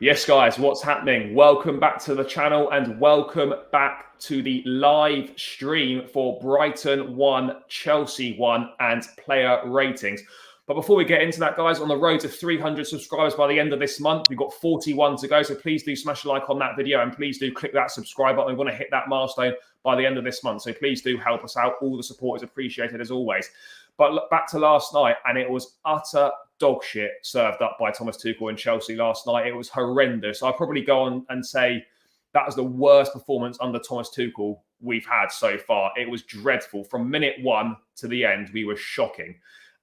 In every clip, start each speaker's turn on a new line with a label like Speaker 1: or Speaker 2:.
Speaker 1: Yes, guys, what's happening? Welcome back to the channel and welcome back to the live stream for Brighton 1, Chelsea 1 and player ratings. But before we get into that, guys, on the road to 300 subscribers by the end of this month, we've got 41 to go. So please do smash a like on that video and please do click that subscribe button. We want to hit that milestone by the end of this month. So please do help us out. All the support is appreciated as always. But look back to last night, and it was utter dog shit served up by Thomas Tuchel and Chelsea last night. It was horrendous. I'll probably go on and say that was the worst performance under Thomas Tuchel we've had so far. It was dreadful. From minute one to the end, we were shocking.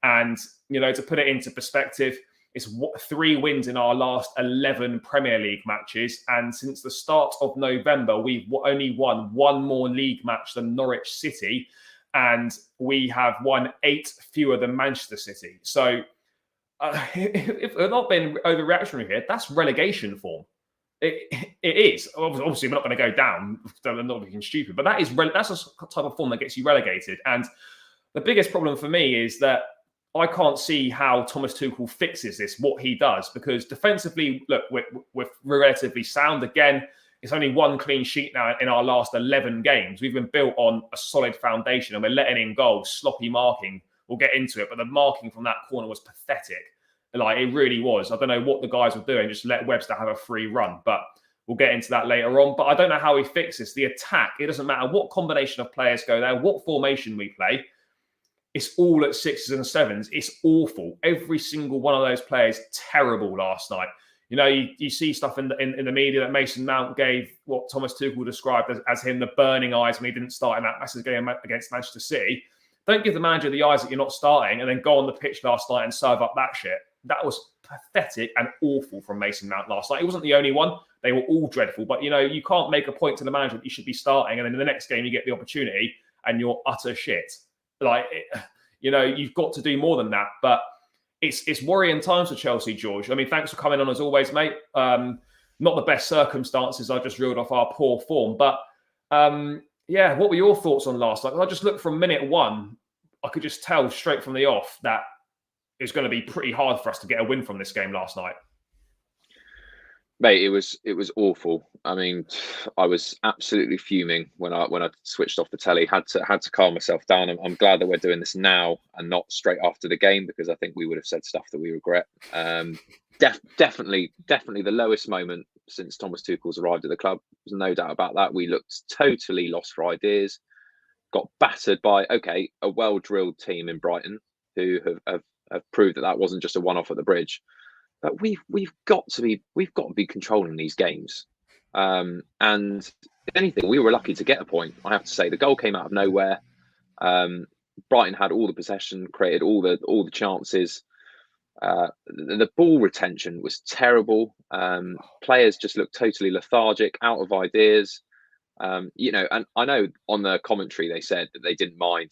Speaker 1: And, you know, to put it into perspective, it's 3 wins in our last 11 Premier League matches. And since the start of November, we've only won 1 more league match than Norwich City. And we have won 8 fewer than Manchester City. So if we're not being overreactionary here, that's relegation form. It is. Obviously, we're not going to go down. I'm not being stupid. But that's a type of form that gets you relegated. And the biggest problem for me is that I can't see how Thomas Tuchel fixes this, what he does. Because defensively, look, we're relatively sound. Again, it's only 1 clean sheet now in our last 11 games. We've been built on a solid foundation and we're letting in goals, sloppy marking. We'll get into it, but the marking from that corner was pathetic. Like, it really was. I don't know what the guys were doing, just let Webster have a free run, but we'll get into that later on. But I don't know how he fixes the attack. It doesn't matter what combination of players go there, what formation we play. It's all at 6s and 7s. It's awful. Every single one of those players, terrible last night. You know, you see stuff in the media that Mason Mount gave what Thomas Tuchel described as him the burning eyes when he didn't start in that massive game against Manchester City. Don't give the manager the eyes that you're not starting and then go on the pitch last night and serve up that shit. That was pathetic and awful from Mason Mount last night. He wasn't the only one. They were all dreadful. But, you know, you can't make a point to the manager that you should be starting and then in the next game you get the opportunity and you're utter shit. Like, you know, you've got to do more than that. But it's worrying times for Chelsea, George. I mean, thanks for coming on as always, mate. Not the best circumstances. I just reeled off our poor form. But, yeah, what were your thoughts on last night? I just looked from minute one. I could just tell straight from the off that it's going to be pretty hard for us to get a win from this game last night.
Speaker 2: Mate, it was awful. I mean, I was absolutely fuming when I switched off the telly. Had to calm myself down. I'm glad that we're doing this now and not straight after the game, because I think we would have said stuff that we regret. Definitely the lowest moment since Thomas Tuchel's arrived at the club. There's no doubt about that. We looked totally lost for ideas. Got battered by a well-drilled team in Brighton who have proved that wasn't just a one-off at the bridge. But we've got to be controlling these games. And if anything, we were lucky to get a point. I have to say, the goal came out of nowhere. Brighton had all the possession, created all the chances. The ball retention was terrible. Players just looked totally lethargic, out of ideas. You know, and I know on the commentary they said that they didn't mind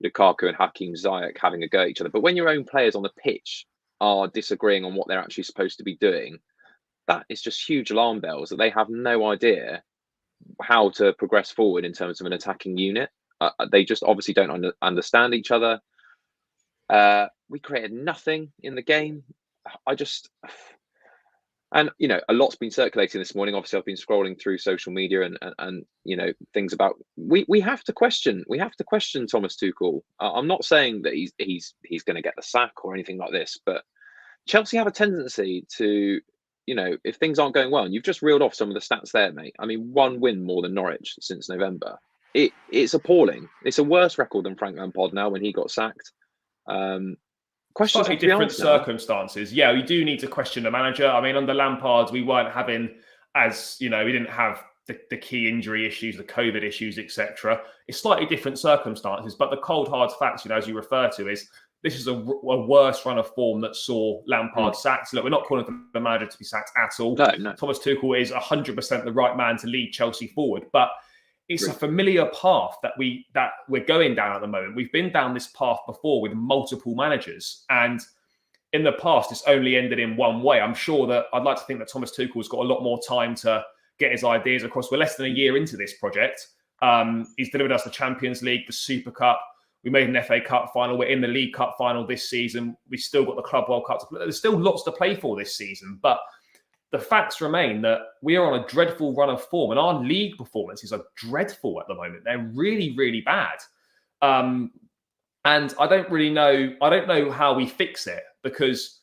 Speaker 2: Lukaku and Hakim Ziyech having a go at each other. But when your own players on the pitch are disagreeing on what they're actually supposed to be doing, that is just huge alarm bells that they have no idea how to progress forward in terms of an attacking unit. They just obviously don't understand each other. We created nothing in the game. And, you know, a lot's been circulating this morning. Obviously, I've been scrolling through social media and you know, things about we have to question Thomas Tuchel. I'm not saying that he's going to get the sack or anything like this, but Chelsea have a tendency to, you know, if things aren't going well, and you've just reeled off some of the stats there, mate. I mean, 1 win more than Norwich since November. It's appalling. It's a worse record than Frank Lampard now when he got sacked. Questions
Speaker 1: Slightly different circumstances. Yeah, we do need to question the manager. I mean, under Lampard, we weren't having, as you know, we didn't have the key injury issues, the COVID issues, etc. It's slightly different circumstances, but the cold hard facts, you know, as you refer to, is this is a worse run of form that saw Lampard sacked. Look, we're not calling for the manager to be sacked at all.
Speaker 2: No.
Speaker 1: Thomas Tuchel is 100% the right man to lead Chelsea forward, but it's a familiar path that we're going down at the moment. We've been down this path before with multiple managers, and in the past, it's only ended in one way. I'm sure that I'd like to think that Thomas Tuchel's got a lot more time to get his ideas across. We're less than a year into this project. He's delivered us the Champions League, the Super Cup. We made an FA Cup final. We're in the League Cup final this season. We've still got the Club World Cup to play. There's still lots to play for this season, but the facts remain that we are on a dreadful run of form, and our league performances are dreadful at the moment. They're really, really bad. And I don't really know. I don't know how we fix it, because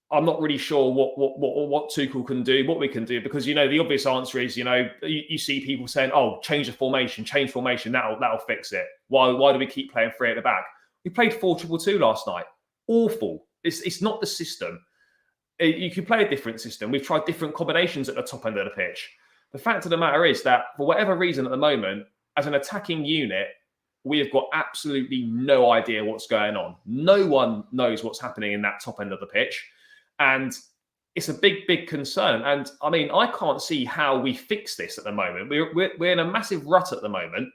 Speaker 1: I'm not really sure what Tuchel can do, what we can do, because, the obvious answer is, you see people saying, "Oh, change formation, that'll fix it." Why do we keep playing three at the back? We played 4-2-2 last night. Awful. It's not the system. You can play a different system. We've tried different combinations at the top end of the pitch. The fact of the matter is that, for whatever reason at the moment, as an attacking unit, we have got absolutely no idea what's going on. No one knows what's happening in that top end of the pitch. And it's a big, big concern. And I mean, I can't see how we fix this at the moment. We're in a massive rut at the moment,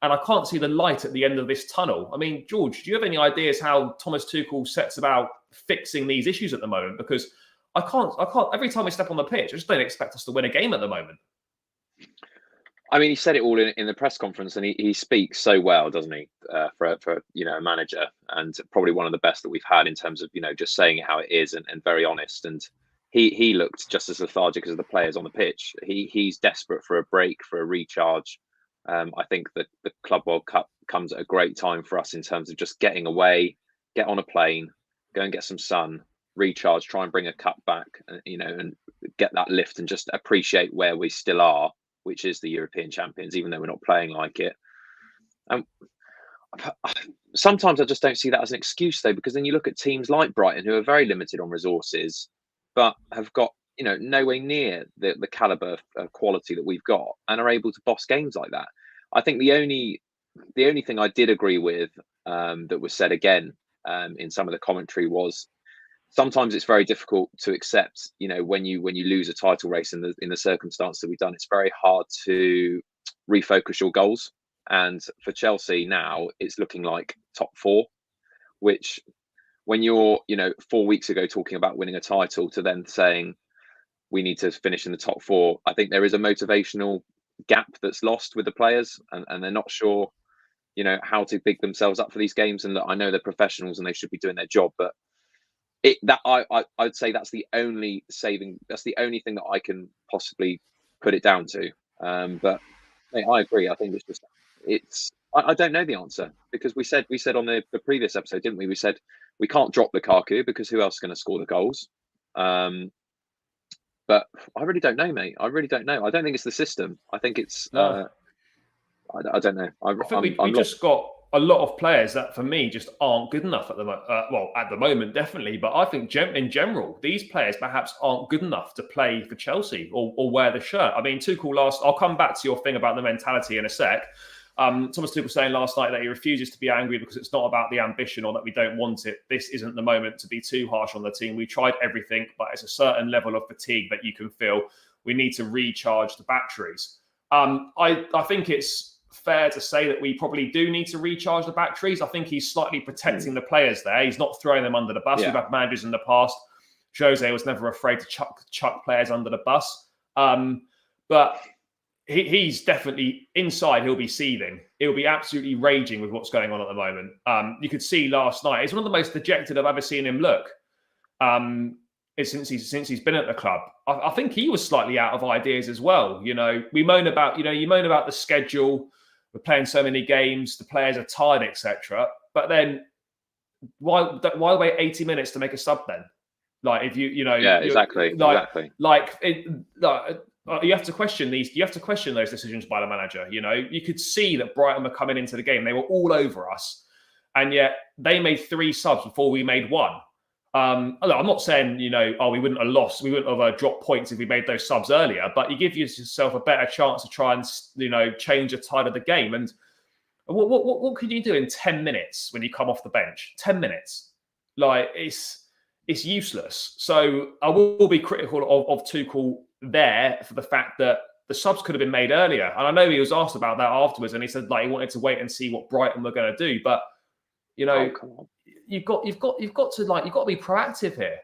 Speaker 1: and I can't see the light at the end of this tunnel. I mean, George, do you have any ideas how Thomas Tuchel sets about fixing these issues at the moment? Because I can't, every time we step on the pitch, I just don't expect us to win a game at the moment.
Speaker 2: I mean, he said it all in the press conference, and he speaks so well, doesn't he? For a manager, and probably one of the best that we've had in terms of just saying it how it is, and very honest. And he looked just as lethargic as the players on the pitch. He's desperate for a break, for a recharge. I think that the Club World Cup comes at a great time for us in terms of just getting away, get on a plane, go and get some sun, recharge, try and bring a cup back, and get that lift, and just appreciate where we still are, which is the European champions, even though we're not playing like it. Sometimes I just don't see that as an excuse, though, because then you look at teams like Brighton, who are very limited on resources, but have got nowhere near the caliber of quality that we've got, and are able to boss games like that. I think the only thing I did agree with that was said again in some of the commentary was, sometimes it's very difficult to accept, when you lose a title race in the circumstance that we've done, it's very hard to refocus your goals. And for Chelsea now, it's looking like top four, which, when you're 4 weeks ago talking about winning a title, to then saying we need to finish in the top four, I think there is a motivational gap that's lost with the players, and they're not sure, how to big themselves up for these games. And I know they're professionals and they should be doing their job, but I'd say that's the only thing that I can possibly put it down to. But I agree. I think I don't know the answer, because we said on the previous episode, didn't we? We said we can't drop Lukaku, because who else is going to score the goals? But I really don't know, mate. I really don't know. I don't think it's the system. I think it's I don't know. I think
Speaker 1: we just got a lot of players that, for me, just aren't good enough at the moment. At the moment, definitely. But I think in general, these players perhaps aren't good enough to play for Chelsea or wear the shirt. I mean, Tuchel I'll come back to your thing about the mentality in a sec. Thomas Tuchel saying last night that he refuses to be angry because it's not about the ambition, or that we don't want it. This isn't the moment to be too harsh on the team. We tried everything, but it's a certain level of fatigue that you can feel. We need to recharge the batteries. I think it's fair to say that we probably do need to recharge the batteries. I think he's slightly protecting the players there. He's not throwing them under the bus. Yeah. We've had managers in the past. Jose was never afraid to chuck players under the bus. But he's definitely inside. He'll be seething. He'll be absolutely raging with what's going on at the moment. You could see last night. It's one of the most dejected I've ever seen him look. Since he's been at the club. I think he was slightly out of ideas as well. We moan about, you moan about the schedule. We're playing so many games. The players are tired, etc. But then why wait 80 minutes to make a sub then? Like, if
Speaker 2: yeah, exactly.
Speaker 1: You have to question these. You have to question those decisions by the manager. You could see that Brighton were coming into the game. They were all over us, and yet they made 3 subs before we made 1. I'm not saying, we wouldn't have lost. We wouldn't have dropped points if we made those subs earlier. But you give yourself a better chance to try and, change the tide of the game. And what can you do in 10 minutes when you come off the bench? 10 minutes, it's useless. So I will be critical of Tuchel there for the fact that the subs could have been made earlier. And I know he was asked about that afterwards, and he said he wanted to wait and see what Brighton were going to do. But
Speaker 2: come on.
Speaker 1: You've got to be proactive here.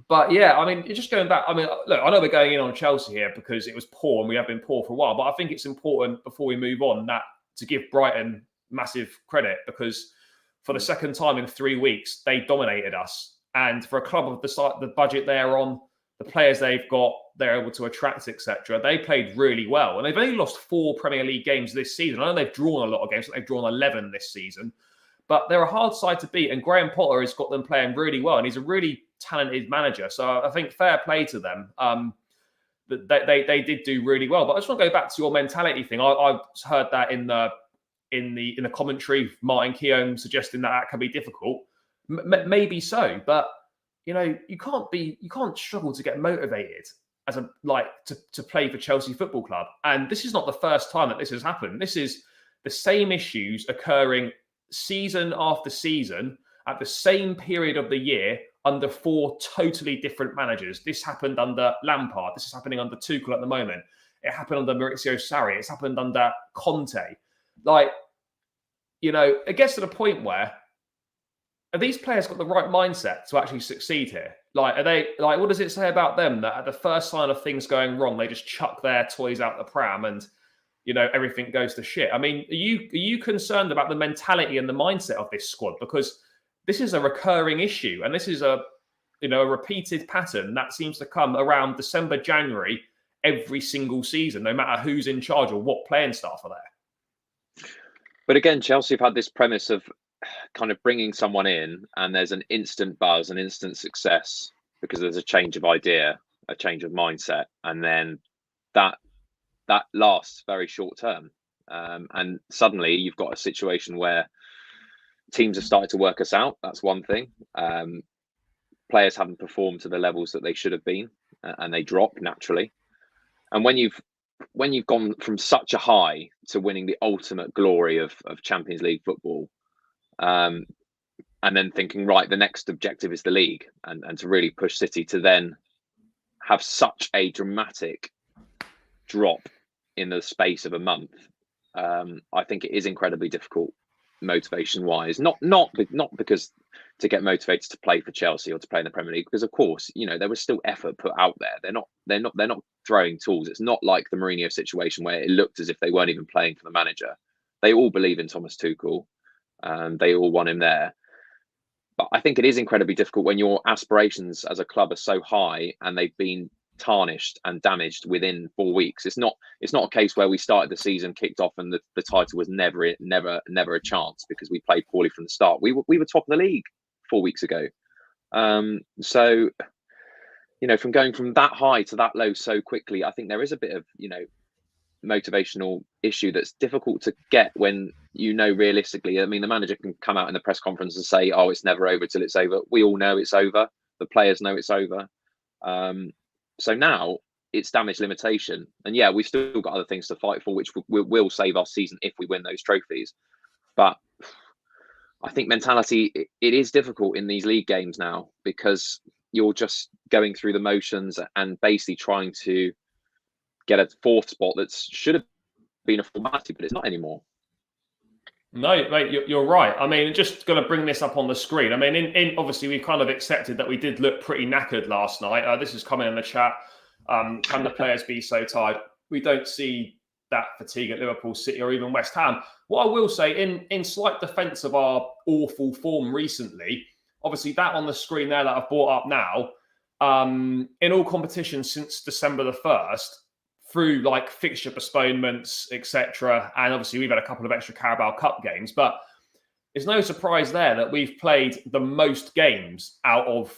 Speaker 1: But yeah, I mean, just going back. I mean, look, I know we're going in on Chelsea here because it was poor and we have been poor for a while. But I think it's important before we move on to give Brighton massive credit, because for the second time in 3 weeks they dominated us. And for a club of the budget they're on, the players they've got, they're able to attract, etc. They played really well, and they've only lost 4 Premier League games this season. I know they've drawn a lot of games. They've drawn 11 this season, but they're a hard side to beat. And Graham Potter has got them playing really well, and he's a really talented manager. So I think fair play to them. They did do really well. But I just want to go back to your mentality thing. I've heard that in the commentary, Martin Keown suggesting that can be difficult. Maybe so, but you can't struggle to get motivated as to play for Chelsea Football Club. And this is not the first time that this has happened. This is the same issues occurring season after season at the same period of the year under 4 totally different managers. This happened under Lampard. This is happening under Tuchel at the moment. It happened under Maurizio Sarri. It's happened under Conte. It gets to the point where, have these players got the right mindset to actually succeed here? Are they what does it say about them that at the first sign of things going wrong, they just chuck their toys out the pram and everything goes to shit? I mean, are you concerned about the mentality and the mindset of this squad? Because this is a recurring issue, and this is a repeated pattern that seems to come around December, January every single season, no matter who's in charge or what playing staff are there.
Speaker 2: But again, Chelsea have had this premise of kind of bringing someone in and there's an instant buzz, an instant success because there's a change of idea, a change of mindset, and then that lasts very short term. And suddenly you've got a situation where teams have started to work us out. That's one thing. Players haven't performed to the levels that they should have been, and they drop naturally. And when you've gone from such a high to winning the ultimate glory of Champions League football, and then thinking, right, the next objective is the league, and to really push City, to then have such a dramatic drop in the space of a month, I think it is incredibly difficult motivation wise. Not because to get motivated to play for Chelsea or to play in the Premier League, because of course there was still effort put out there. They're not throwing tools. It's not like the Mourinho situation where it looked as if they weren't even playing for the manager. They all believe in Thomas Tuchel. They all want him there. But I think it is incredibly difficult when your aspirations as a club are so high and they've been tarnished and damaged within 4 weeks. It's not a case where we started the season, kicked off, and the title was never a chance because we played poorly from the start. We were top of the league 4 weeks ago. So from going from that high to that low so quickly, I think there is a bit of motivational issue that's difficult to get when realistically. I mean, the manager can come out in the press conference and say, "Oh, it's never over till it's over." We all know it's over. The players know it's over. So now it's damage limitation, and yeah, we've still got other things to fight for, which will save our season if we win those trophies. But I think mentality, it is difficult in these league games now because you're just going through the motions and basically trying to get a 4th spot that should have been a formality, but it's not anymore.
Speaker 1: No, mate, you're right. I mean, just going to bring this up on the screen. I mean, in obviously, we kind of accepted that we did look pretty knackered last night. This is coming in the chat. Can the players be so tired? We don't see that fatigue at Liverpool, City, or even West Ham. What I will say, in slight defence of our awful form recently, obviously that on the screen there that I've brought up now, in all competitions since December the 1st, through fixture postponements, etc. And obviously we've had a couple of extra Carabao Cup games, but it's no surprise there that we've played the most games out of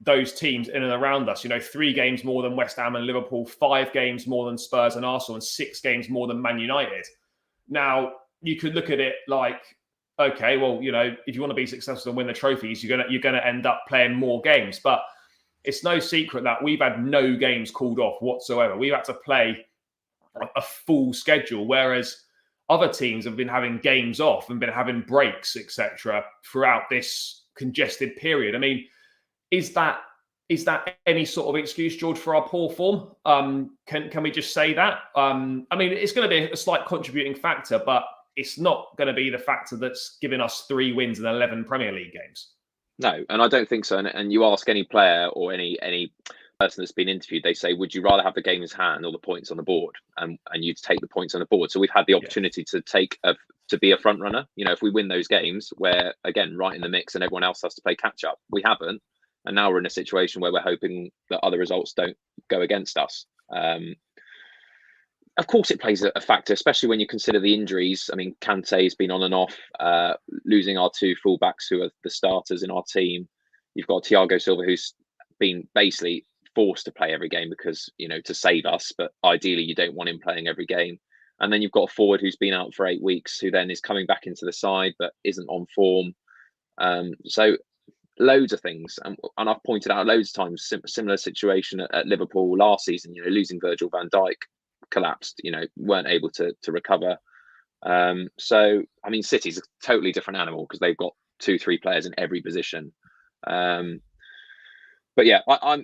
Speaker 1: those teams in and around us. 3 games more than West Ham and Liverpool, 5 games more than Spurs and Arsenal, and 6 games more than Man United. Now, you could look at it like, okay, well, if you want to be successful and win the trophies, you're gonna end up playing more games. But it's no secret that we've had no games called off whatsoever. We've had to play a full schedule, whereas other teams have been having games off and been having breaks, etc., throughout this congested period. I mean, is that any sort of excuse, George, for our poor form? Can we just say that? I mean, it's going to be a slight contributing factor, but it's not going to be the factor that's given us 3 wins in 11 Premier League games.
Speaker 2: No, and I don't think so. And you ask any player or any person that's been interviewed, they say, would you rather have the game in hand or the points on the board? And you'd take the points on the board. So we've had the opportunity to be a front runner. If we win those games, we're, again, right in the mix and everyone else has to play catch up. We haven't. And now we're in a situation where we're hoping that other results don't go against us. Of course, it plays a factor, especially when you consider the injuries. I mean, Kante's been on and off, losing our two fullbacks who are the starters in our team. You've got Thiago Silva, who's been basically forced to play every game because, to save us. But ideally, you don't want him playing every game. And then you've got a forward who's been out for 8 weeks, who then is coming back into the side, but isn't on form. So loads of things. And I've pointed out loads of times, similar situation at Liverpool last season, losing Virgil van Dijk. Collapsed, weren't able to recover. So I mean, City's a totally different animal because they've got 2-3 players in every position. But yeah, I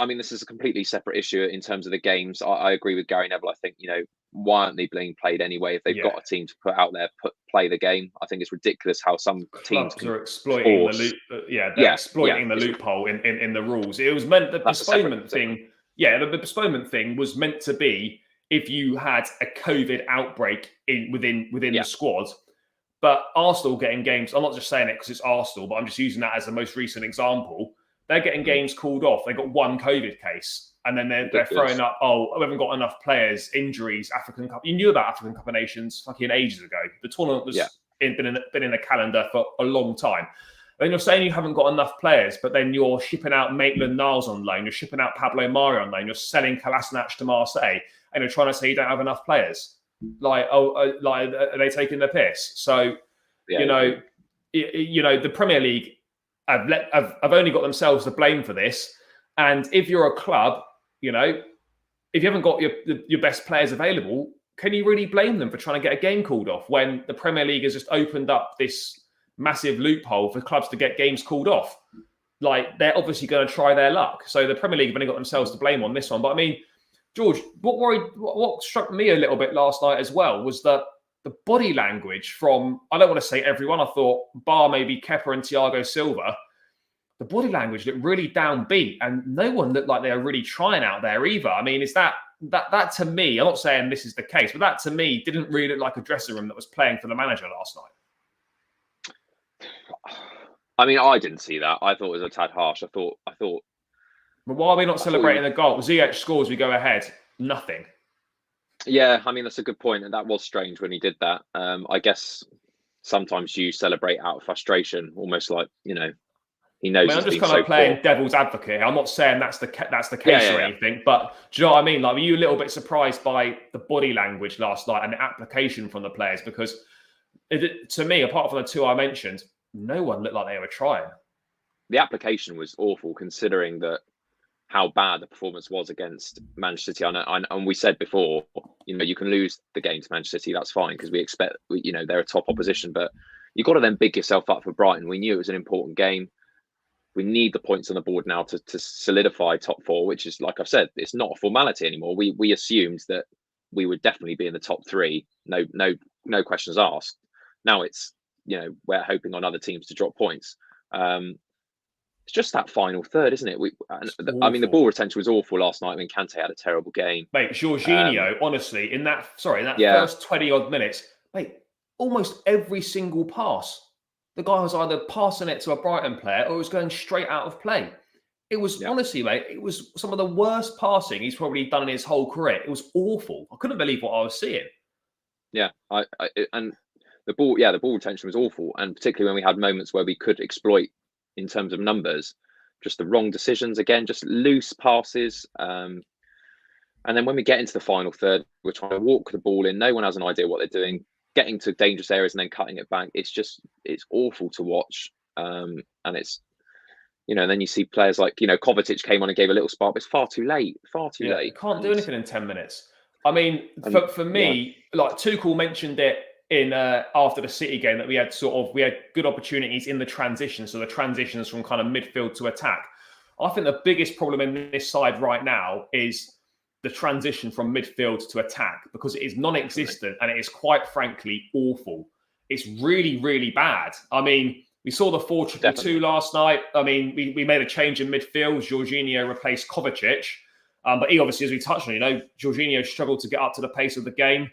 Speaker 2: mean, this is a completely separate issue in terms of the games. I agree with Gary Neville. I think, why aren't they being played anyway? If they've got a team to put out there, play the game. I think it's ridiculous how some teams
Speaker 1: are exploiting the exploiting the loophole in the rules. It was meant the postponement thing. Yeah, the postponement thing was meant to be if you had a COVID outbreak within the squad. But Arsenal getting games, I'm not just saying it because it's Arsenal, but I'm just using that as the most recent example. They're getting games called off. They got one COVID case. And then they're throwing up, we haven't got enough players, injuries, African Cup. You knew about African Cup of Nations fucking ages ago. The tournament was been in the calendar for a long time. And you're saying you haven't got enough players, but then you're shipping out Maitland-Niles on loan, you're shipping out Pablo Mari on loan, you're selling Kolasinac to Marseille, and you're trying to say you don't have enough players. Are they taking the piss? So, the Premier League have only got themselves to blame for this. And if you're a club, if you haven't got your best players available, can you really blame them for trying to get a game called off when the Premier League has just opened up this massive loophole for clubs to get games called off? They're obviously going to try their luck. So the Premier League have only got themselves to blame on this one. But I mean, George, what struck me a little bit last night as well was that the body language from, I don't want to say everyone, I thought bar maybe Kepa and Thiago Silva, the body language looked really downbeat and no one looked like they were really trying out there either. I mean, is that to me, I'm not saying this is the case, but that to me didn't really look like a dressing room that was playing for the manager last night.
Speaker 2: I mean, I didn't see that. I thought it was a tad harsh. I thought.
Speaker 1: But why are we not celebrating the goal? Ziyech scores, we go ahead. Nothing.
Speaker 2: Yeah, I mean, that's a good point. And that was strange when he did that. I guess sometimes you celebrate out of frustration, almost like, he knows.
Speaker 1: I mean, I'm just kind of playing devil's advocate. I'm not saying that's the case or anything, but do you know what I mean? Were you a little bit surprised by the body language last night and the application from the players? Because to me, apart from the two I mentioned, no one looked like they were trying.
Speaker 2: The application was awful, considering that how bad the performance was against Manchester City. And we said before, you can lose the game to Manchester City. That's fine because we expect, they're a top opposition. But you've got to then big yourself up for Brighton. We knew it was an important game. We need the points on the board now to solidify top four, which is, like I've said, it's not a formality anymore. We assumed that we would definitely be in the top three. No questions asked. Now it's, we're hoping on other teams to drop points. It's just that final third, isn't it? I mean, the ball retention was awful last night. I mean, Kante had a terrible game.
Speaker 1: Mate, Georginio, honestly, in that first 20-odd minutes, mate, almost every single pass, the guy was either passing it to a Brighton player or was going straight out of play. It was, honestly, mate, it was some of the worst passing he's probably done in his whole career. It was awful. I couldn't believe what I was seeing.
Speaker 2: Yeah, and the ball retention was awful. And particularly when we had moments where we could exploit in terms of numbers, just the wrong decisions again, just loose passes. And then when we get into the final third, we're trying to walk the ball in. No one has an idea what they're doing, getting to dangerous areas and then cutting it back. It's awful to watch. And it's, then you see players like, Kovacic came on and gave a little spark, but it's far too late.
Speaker 1: You can't do anything in 10 minutes. I mean, for me, like Tuchel mentioned it in after the City game that we had good opportunities in the transition. So the transitions from kind of midfield to attack. I think the biggest problem in this side right now is the transition from midfield to attack because it is non-existent and it is quite frankly awful. It's really, really bad. I mean, we saw the 4-2 last night. I mean, we made a change in midfield. Georginio replaced Kovacic. But he obviously, as we touched on, Georginio struggled to get up to the pace of the game.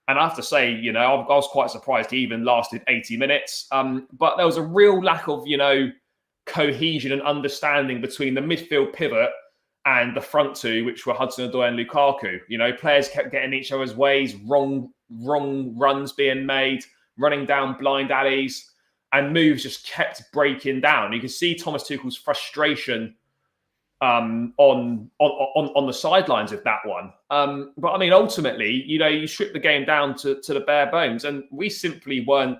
Speaker 1: And I have to say, I was quite surprised he even lasted 80 minutes. But there was a real lack of, cohesion and understanding between the midfield pivot and the front two, which were Hudson-Odoi and Lukaku. You know, players kept getting each other's ways, wrong runs being made, running down blind alleys, and moves just kept breaking down. You can see Thomas Tuchel's frustration on the sidelines of that one. But I mean, ultimately, you know, you strip the game down to the bare bones, and we simply weren't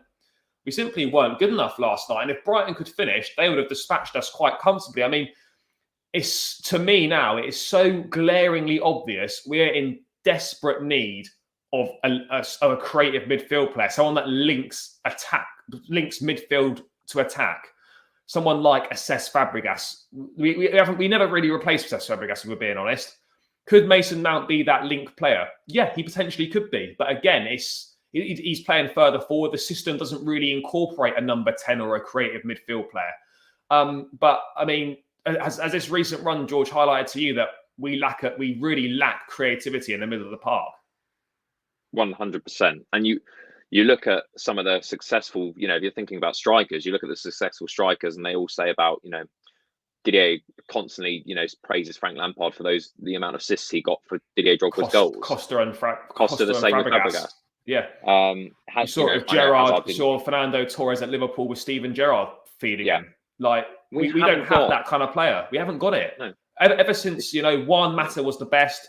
Speaker 1: good enough last night. And if Brighton could finish, they would have dispatched us quite comfortably. I mean, it's, to me now, it is so glaringly obvious we're in desperate need of a creative midfield player, someone that links midfield to attack. Someone like Cesc Fabregas. We never really replaced Cesc Fabregas, if we're being honest. Could Mason Mount be that link player? Yeah, he potentially could be. But again, he's playing further forward. The system doesn't really incorporate a number 10 or a creative midfield player. But I mean, as this recent run, George, highlighted to you that we really lack creativity in the middle of the park.
Speaker 2: 100%. And you look at some of the successful, you know, if you're thinking about strikers, you look at the successful strikers and they all say about, you know, Didier constantly, you know, praises Frank Lampard for the amount of assists he got for Didier Drogba's goals.
Speaker 1: Costa
Speaker 2: the same with Fabregas.
Speaker 1: Yeah.
Speaker 2: You
Speaker 1: saw Fernando Torres at Liverpool with Steven Gerrard feeding him. Like, we don't have that kind of player. We haven't got it.
Speaker 2: No.
Speaker 1: Ever since, you know, Juan Mata was the best.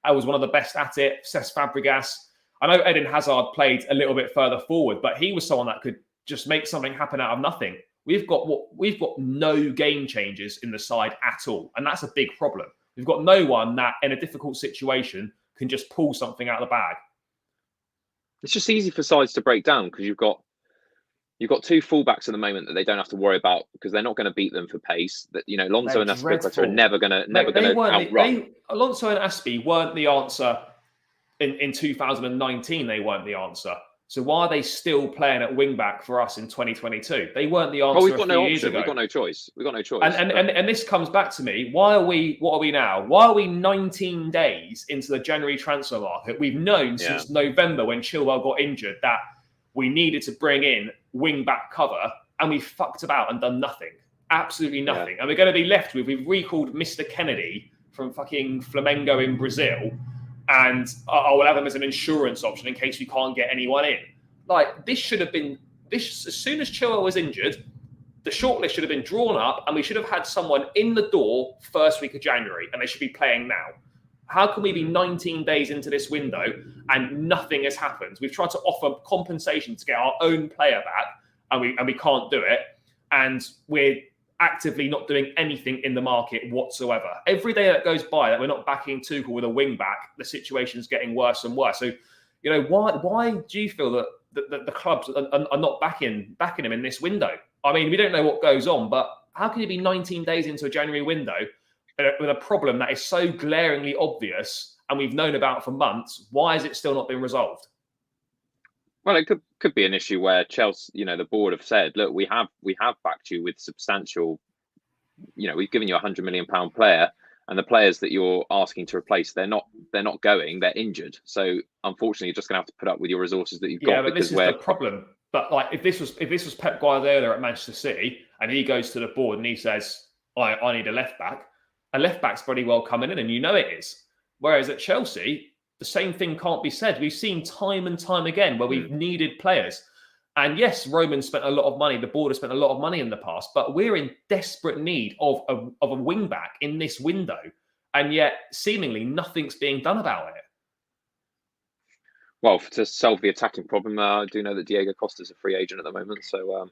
Speaker 1: I was one of the best at it. Cesc Fabregas. I know Eden Hazard played a little bit further forward, but he was someone that could just make something happen out of nothing. We've got no game changers in the side at all, and that's a big problem. We've got no one that, in a difficult situation, can just pull something out of the bag.
Speaker 2: It's just easy for sides to break down because you've got two fullbacks at the moment that they don't have to worry about because they're not going to beat them for pace. That, you know, Alonso and Azpilicueta are never going to outrun.
Speaker 1: Alonso and Aspi weren't the answer in 2019. They weren't the answer. So why are they still playing at wing back for us in 2022? They weren't the answer.
Speaker 2: Well, we've got no
Speaker 1: years
Speaker 2: option.
Speaker 1: ago.
Speaker 2: We've got no choice.
Speaker 1: And this comes back to me. What are we now? Why are we 19 days into the January transfer market? We've known since November when Chilwell got injured that we needed to bring in wing back cover, and we fucked about and done nothing. Absolutely nothing. And we're going to be left with, we've recalled Mr. Kennedy from fucking Flamengo in Brazil, and we'll have him as an insurance option in case we can't get anyone in. Like, this should have been, as soon as Chilwell was injured, the shortlist should have been drawn up and we should have had someone in the door first week of January, and they should be playing now. How can we be 19 days into this window and nothing has happened? We've tried to offer compensation to get our own player back, and we can't do it. And we're actively not doing anything in the market whatsoever. Every day that goes by that we're not backing Tuchel with a wing back, the situation's getting worse and worse. So, you know, why do you feel that the clubs are not backing him in this window? I mean, we don't know what goes on, but how can you be 19 days into a January window with a problem that is so glaringly obvious and we've known about for months? Why has it still not been resolved?
Speaker 2: Well, it could be an issue where Chelsea, you know, the board have said, look, we have backed you with substantial, you know, we've given you £100 million player, and the players that you're asking to replace, they're not going, they're injured. So unfortunately, you're just going to have to put up with your resources that you've got.
Speaker 1: Yeah, but this is the problem. But like, if this was Pep Guardiola at Manchester City and he goes to the board and he says, I need a left back's pretty well coming in, and you know it is. Whereas at Chelsea, the same thing can't be said. We've seen time and time again where we've needed players. And yes, Roman spent a lot of money. The board has spent a lot of money in the past, but we're in desperate need of a wing back in this window. And yet seemingly nothing's being done about it.
Speaker 2: Well, to solve the attacking problem, I do know that Diego Costa's a free agent at the moment. So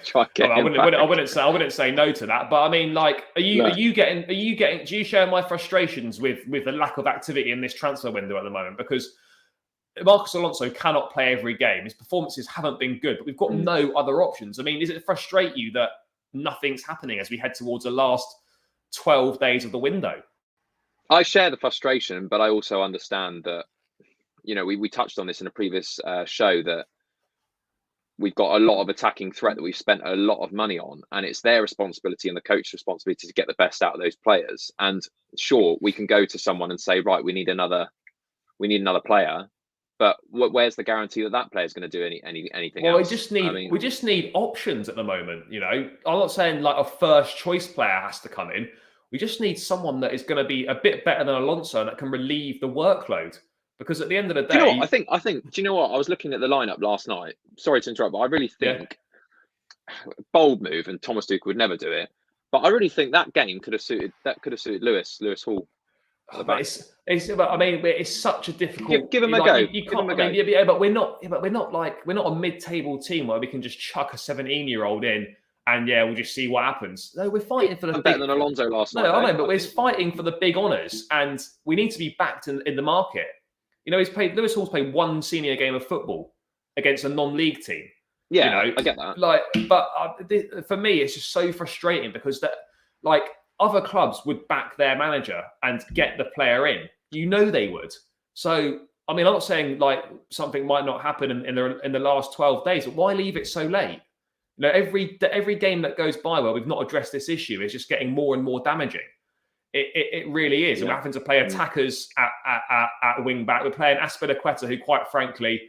Speaker 2: try get
Speaker 1: I wouldn't say no to that. But I mean, like, do you share my frustrations with the lack of activity in this transfer window at the moment? Because Marcos Alonso cannot play every game. His performances haven't been good, but we've got no other options. I mean, does it frustrate you that nothing's happening as we head towards the last 12 days of the window?
Speaker 2: I share the frustration, but I also understand that, you know, we touched on this in a previous show, that we've got a lot of attacking threat that we've spent a lot of money on, and it's their responsibility and the coach's responsibility to get the best out of those players. And sure, we can go to someone and say, right, we need another player. But where's the guarantee that that player's going to do anything
Speaker 1: Well,
Speaker 2: else?
Speaker 1: we just need options at the moment. I'm not saying like a first choice player has to come in. We just need someone that is going to be a bit better than Alonso and that can relieve the workload. Because at the end of the day,
Speaker 2: do you know what? I think. Do you know what? I was looking at the lineup last night. Sorry to interrupt, but I really think bold move, and Thomas Tuchel would never do it. But I really think that game could have suited Lewis Hall.
Speaker 1: But it's such a difficult.
Speaker 2: Give him a go.
Speaker 1: You can't. But we're not a mid-table team where we can just chuck a 17-year-old in and we'll just see what happens. No, we're fighting for the
Speaker 2: better than Alonso last night.
Speaker 1: No, I know, but we're fighting for the big honours, and we need to be backed in the market. Lewis Hall's played one senior game of football against a non-league team.
Speaker 2: Yeah, I get that.
Speaker 1: For me, it's just so frustrating because other clubs would back their manager and get the player in. They would. So, I'm not saying something might not happen in the last 12 days, but why leave it so late? Every game that goes by where we've not addressed this issue is just getting more and more damaging. It really is. Yeah. And we're having to play attackers at wing back. We're playing Azpilicueta, who, quite frankly,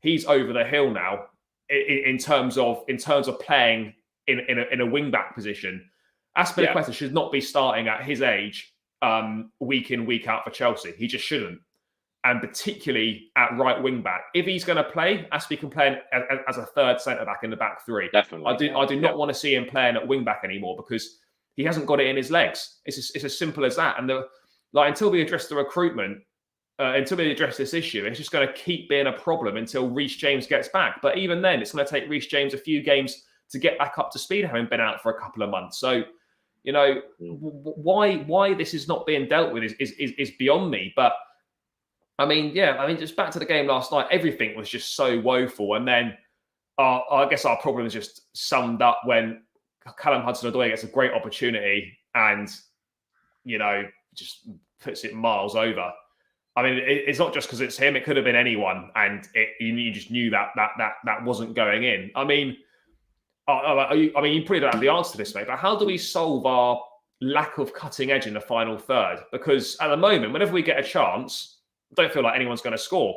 Speaker 1: he's over the hill now in terms of playing in a wing back position. Azpilicueta should not be starting at his age week in, week out for Chelsea. He just shouldn't. And particularly at right wing back. If he's going to play, Azpi can play as a third centre back in the back three.
Speaker 2: Definitely.
Speaker 1: I do not want to see him playing at wing back anymore because he hasn't got it in his legs. It's as simple as that. And until we address the recruitment, until we address this issue, it's just going to keep being a problem until Reece James gets back. But even then, it's going to take Reece James a few games to get back up to speed, having been out for a couple of months. So, why this is not being dealt with is beyond me. But just back to the game last night, everything was just so woeful. And then I guess our problem is just summed up when Calum Hudson-Odoi gets a great opportunity and, just puts it miles over. It's not just because it's him; it could have been anyone, and you just knew that wasn't going in. You probably don't have the answer to this, mate. But how do we solve our lack of cutting edge in the final third? Because at the moment, whenever we get a chance, I don't feel like anyone's going to score.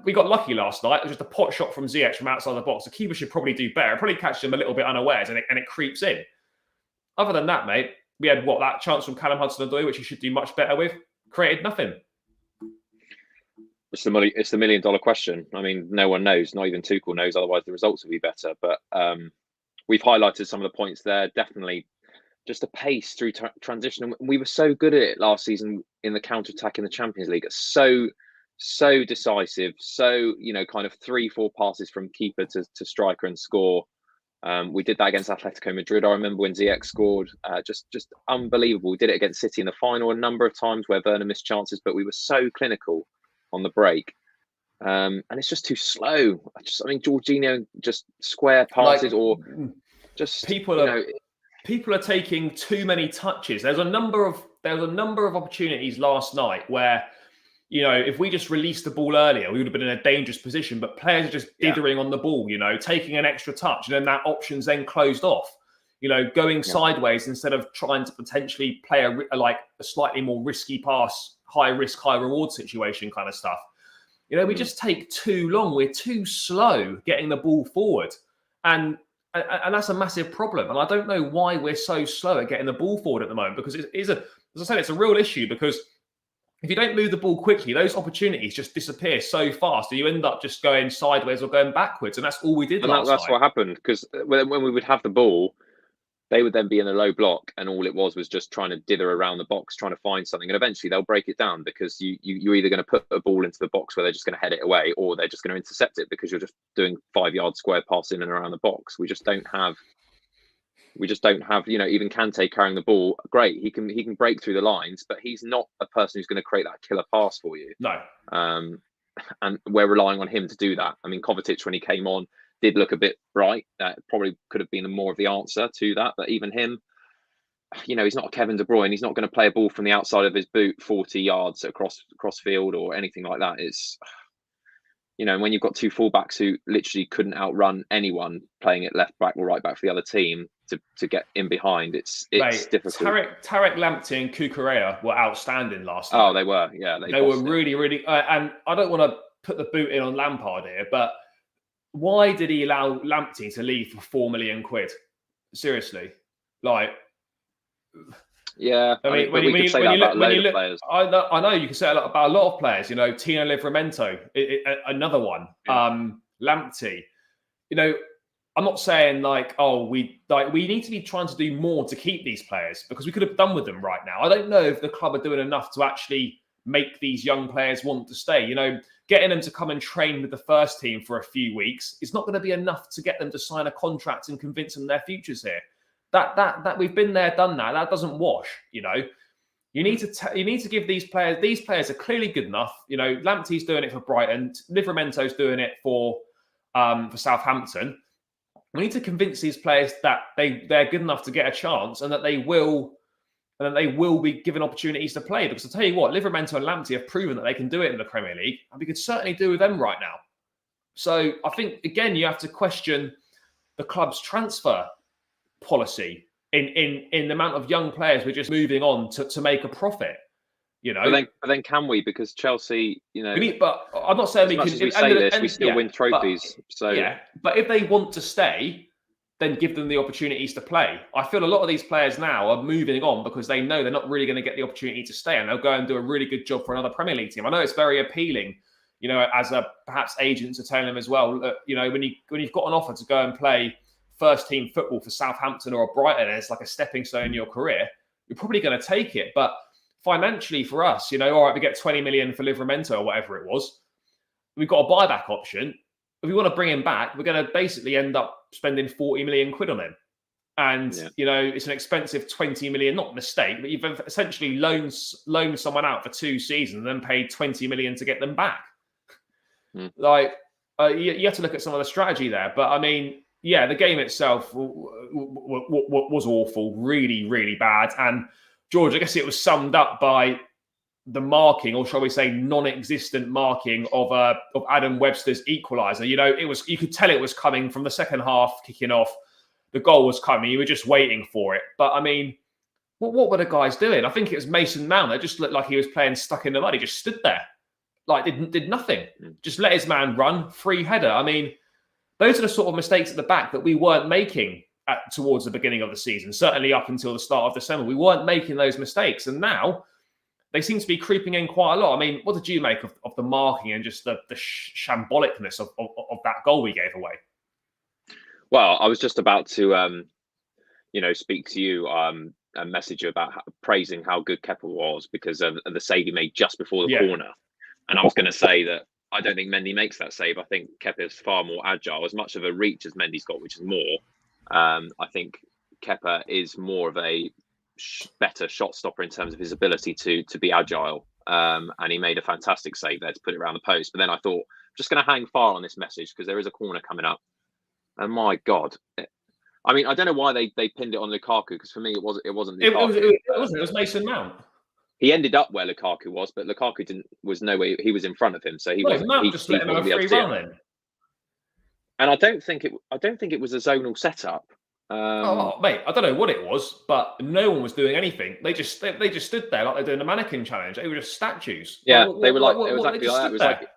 Speaker 1: We got lucky last night. It was just a pot shot from Ziyech from outside the box. The keeper should probably do better. Probably catch him a little bit unawares, and it creeps in. Other than that, mate, we had that chance from Calum Hudson-Odoi, which he should do much better with. Created nothing.
Speaker 2: It's the $1 million question. No one knows. Not even Tuchel knows. Otherwise, the results will be better. But we've highlighted some of the points there. Definitely, just a pace through transition. We were so good at it last season in the counter-attack in the Champions League. So decisive. So kind of 3-4 passes from keeper to striker and score. We did that against Atletico Madrid. I remember when Ziyech scored. Just unbelievable. We did it against City in the final a number of times where Werner missed chances, but we were so clinical on the break. And it's just too slow. Georginio just square passes or just
Speaker 1: people are taking too many touches. There was a number of opportunities last night where, if we just released the ball earlier, we would have been in a dangerous position. But players are just dithering on the ball, taking an extra touch, and then that option's then closed off. Going sideways instead of trying to potentially play a slightly more risky pass, high risk, high reward situation kind of stuff. We just take too long. We're too slow getting the ball forward, and that's a massive problem. And I don't know why we're so slow at getting the ball forward at the moment, because as I said, it's a real issue. Because if you don't move the ball quickly, those opportunities just disappear so fast, and you end up just going sideways or going backwards. And that's all we did last night.
Speaker 2: That's what happened, because when we would have the ball, they would then be in a low block, and all it was just trying to dither around the box, trying to find something. And eventually they'll break it down, because you're either going to put a ball into the box where they're just going to head it away, or they're just going to intercept it because you're just doing 5-yard square pass in and around the box. We just don't have, even Kante carrying the ball. Great. He can break through the lines, but he's not a person who's going to create that killer pass for you.
Speaker 1: No.
Speaker 2: And we're relying on him to do that. Kovacic, when he came on, did look a bit bright. That probably could have been more of the answer to that. But even him, he's not a Kevin De Bruyne. He's not going to play a ball from the outside of his boot 40 yards across field or anything like that. It's, when you've got two fullbacks who literally couldn't outrun anyone playing at left back or right back for the other team to get in behind, it's difficult.
Speaker 1: Tarek Lamptey and Cucurella were outstanding last night.
Speaker 2: Oh, they were. Yeah,
Speaker 1: they were really, really. And I don't want to put the boot in on Lampard here, but why did he allow Lamptey to leave for £4 million? Seriously, like.
Speaker 2: Yeah, I mean, we could say that about a load of players.
Speaker 1: I know you can say about a lot of players. You know, Tino Livramento, another one. Yeah. Lamptey. You know, I'm not saying we need to be trying to do more to keep these players, because we could have done with them right now. I don't know if the club are doing enough to actually make these young players want to stay. You know, getting them to come and train with the first team for a few weeks is not going to be enough to get them to sign a contract and convince them their futures here. That we've been there, done that. That doesn't wash. You know, you need to give these players. These players are clearly good enough. You know, Lamptey's doing it for Brighton. Livramento's doing it for Southampton. We need to convince these players that they're good enough to get a chance, and that they will be given opportunities to play. Because I'll tell you what, Livramento and Lamptey have proven that they can do it in the Premier League, and we could certainly do with them right now. So I think, again, you have to question the club's transfer policy in the amount of young players we're just moving on to make a profit. You know,
Speaker 2: but then can we? Because Chelsea, you know,
Speaker 1: but I'm not saying
Speaker 2: we can. We still win trophies.
Speaker 1: But if they want to stay, then give them the opportunities to play. I feel a lot of these players now are moving on because they know they're not really going to get the opportunity to stay, and they'll go and do a really good job for another Premier League team. I know it's very appealing, you know, as perhaps agents are telling them as well. That, you know, when you've got an offer to go and play first team football for Southampton or Brighton, and it's like a stepping stone in your career, you're probably going to take it. But financially for us, you know, all right, we get 20 million for Livramento or whatever it was. We've got a buyback option. If we want to bring him back, we're going to basically end up spending 40 million quid on him. And, you know, it's an expensive 20 million, not mistake, but you've essentially loaned someone out for 2 seasons and then paid 20 million to get them back. You have to look at some of the strategy there. But I mean, yeah, the game itself was awful, really, really bad. And George, I guess it was summed up by the marking, or shall we say non-existent marking of Adam Webster's equaliser. You know, you could tell it was coming from the second half, kicking off. The goal was coming. You were just waiting for it. But I mean, what were the guys doing? I think it was Mason Mount. It just looked like he was playing stuck in the mud. He just stood there, like did nothing. Just let his man run, free header. I mean, those are the sort of mistakes at the back that we weren't making towards the beginning of the season. Certainly up until the start of December, we weren't making those mistakes, and now they seem to be creeping in quite a lot. I mean, what did you make of the marking and just the shambolicness of that goal we gave away?
Speaker 2: Well, I was just about to, speak to you and message you about praising how good Kepa was because of the save he made just before the corner. And I was going to say that I don't think Mendy makes that save. I think Kepa is far more agile, as much of a reach as Mendy's got, which is more. I think Kepa is more of a better shot stopper in terms of his ability to be agile. And he made a fantastic save there to put it around the post. But then I thought, I'm just going to hang fire on this message because there is a corner coming up. And my God, I mean, I don't know why they pinned it on Lukaku, because for me it wasn't Lukaku.
Speaker 1: It was Mason Mount.
Speaker 2: He ended up where Lukaku was, but Lukaku was nowhere. He was in front of him, so he wasn't.
Speaker 1: Mount just let him have a free run then.
Speaker 2: And I don't think it was a zonal setup.
Speaker 1: Mate, I don't know what it was, but no one was doing anything. They just stood there like they're doing a mannequin challenge. They were just statues.
Speaker 2: Yeah, they were like, it was exactly like that. It was like,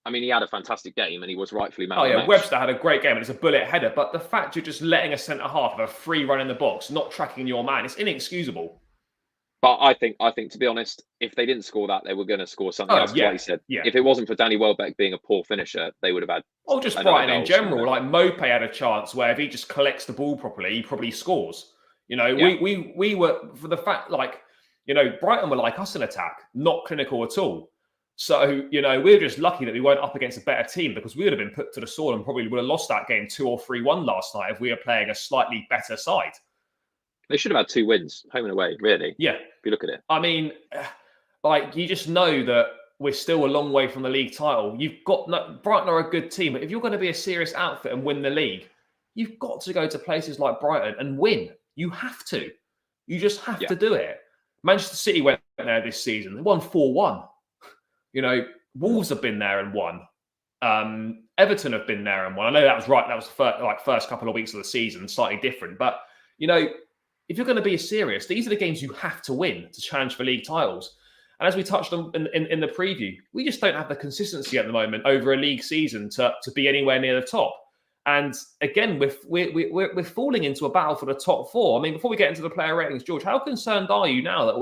Speaker 2: I mean, he had a fantastic game and he was rightfully man of the match.
Speaker 1: Webster had a great game and it's a bullet header, but the fact you're just letting a centre half have a free run in the box, not tracking your man, it's inexcusable.
Speaker 2: But I think to be honest, if they didn't score that, they were going to score something else. Like he said, if it wasn't for Danny Welbeck being a poor finisher, they would have had.
Speaker 1: Oh, just Brighton in general. Like Mope had a chance where if he just collects the ball properly, he probably scores. You know, we were, for the fact, like, you know, Brighton were like us in attack, not clinical at all. So, you know, we're just lucky that we weren't up against a better team, because we would have been put to the sword and probably would have lost that game 2 or 3-1 last night if we were playing a slightly better side.
Speaker 2: They should have had 2 wins, home and away, really.
Speaker 1: Yeah.
Speaker 2: If you look at it.
Speaker 1: I mean, like, you just know that we're still a long way from the league title. Brighton are a good team, but if you're going to be a serious outfit and win the league, you've got to go to places like Brighton and win. You have to. You just have to do it. Manchester City went there this season. They won 4-1. You know, Wolves have been there and won. Everton have been there and won. I know that was right. That was the first couple of weeks of the season, slightly different. But, you know, if you're going to be serious, these are the games you have to win to challenge for league titles. And as we touched on in the preview, we just don't have the consistency at the moment over a league season to be anywhere near the top. And again, we're falling into a battle for the top four. I mean, before we get into the player ratings, George, how concerned are you now that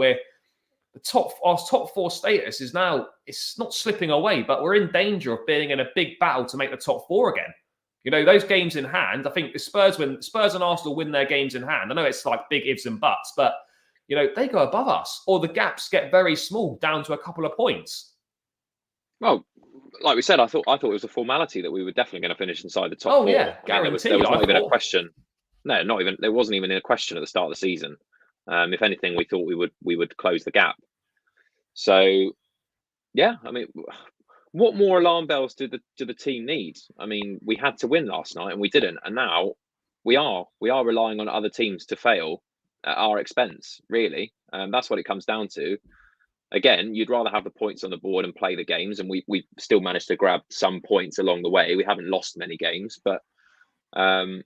Speaker 1: our top four status is now, it's not slipping away, but we're in danger of being in a big battle to make the top four again? You know, those games in hand, I think the Spurs and Arsenal win their games in hand, I know it's like big ifs and buts, but, you know, they go above us, or the gaps get very small down to a couple of points.
Speaker 2: Well, like we said, I thought it was a formality that we were definitely going to finish inside the top four.
Speaker 1: Yeah, guaranteed.
Speaker 2: There was not even a question. No, not even. There wasn't even a question at the start of the season. If anything, we thought we would close the gap. So, yeah, I mean, what more alarm bells do the team need? I mean, we had to win last night and we didn't, and now we are relying on other teams to fail at our expense. Really, that's what it comes down to. Again, you'd rather have the points on the board and play the games, and we still managed to grab some points along the way. We haven't lost many games, but I'm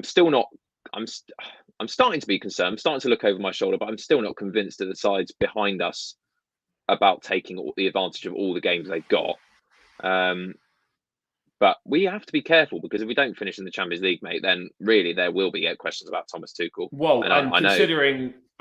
Speaker 2: still not. I'm starting to be concerned. I'm starting to look over my shoulder, but I'm still not convinced that the sides behind us about taking all the advantage of all the games they've got. But we have to be careful, because if we don't finish in the Champions League, mate, then really there will be questions about Thomas Tuchel.
Speaker 1: Well,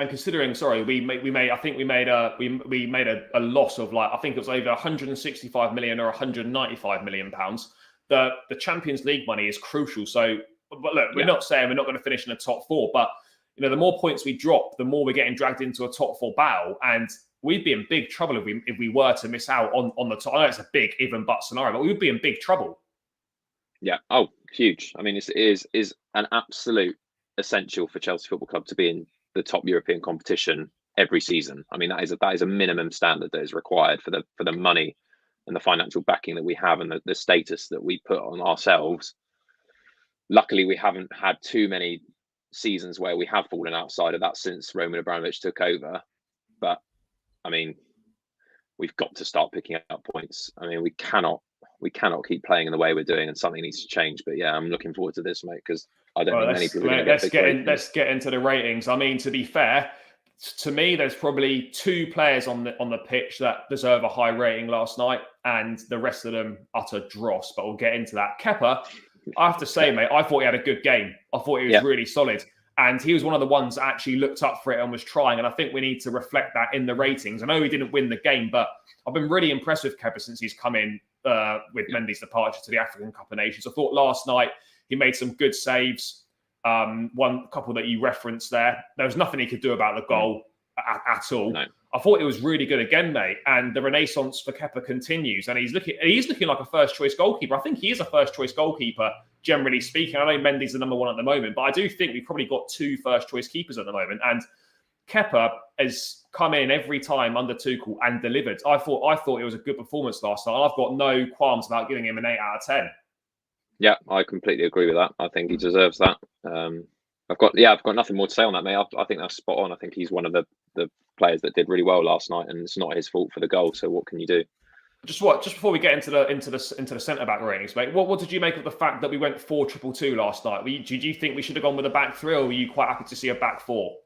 Speaker 1: considering, sorry, we made a loss of, like, I think it was over 165 million or 195 million pounds. The Champions League money is crucial. So, but look, we're not saying we're not going to finish in the top four, but you know, the more points we drop, the more we're getting dragged into a top four battle, and we'd be in big trouble if we were to miss out on the top. I know it's a big even but scenario, but we would be in big trouble.
Speaker 2: Yeah. Oh, huge. I mean, it is an absolute essential for Chelsea Football Club to be in the top European competition every season. I mean, that is a minimum standard that is required for the money and the financial backing that we have, and the status that we put on ourselves. Luckily, we haven't had too many seasons where we have fallen outside of that since Roman Abramovich took over. But I mean, we've got to start picking up points. I mean, we cannot keep playing in the way we're doing, and something needs to change. But yeah, I'm looking forward to this, mate, because I don't think many people are going to get
Speaker 1: let's get into the ratings. I mean, to be fair, to me, there's probably two players on the pitch that deserve a high rating last night, and the rest of them utter dross. But we'll get into that. Kepa, I have to say, mate, I thought he had a good game. I thought he was really solid. And he was one of the ones that actually looked up for it and was trying. And I think we need to reflect that in the ratings. I know he didn't win the game, but I've been really impressed with Kepa since he's come in with Mendy's departure to the African Cup of Nations. I thought last night he made some good saves. One couple that you referenced there. There was nothing he could do about the goal at all. No. I thought it was really good again, mate. And the renaissance for Kepa continues. And he's looking like a first-choice goalkeeper. I think he is a first-choice goalkeeper, generally speaking. I know Mendy's the number one at the moment, but I do think we've probably got two first-choice keepers at the moment. And Kepa has come in every time under Tuchel and delivered. I thought it was a good performance last night. I've got no qualms about giving him an 8 out of 10.
Speaker 2: Yeah, I completely agree with that. I think he deserves that. I've got nothing more to say on that, mate. I think that's spot on. I think he's one of the players that did really well last night, and it's not his fault for the goal. So what can you do?
Speaker 1: Just before we get into the centre back ratings, mate. What did you make of the fact that we went 4-2-2 last night? Did you think we should have gone with a back three, or were you quite happy to see a back four?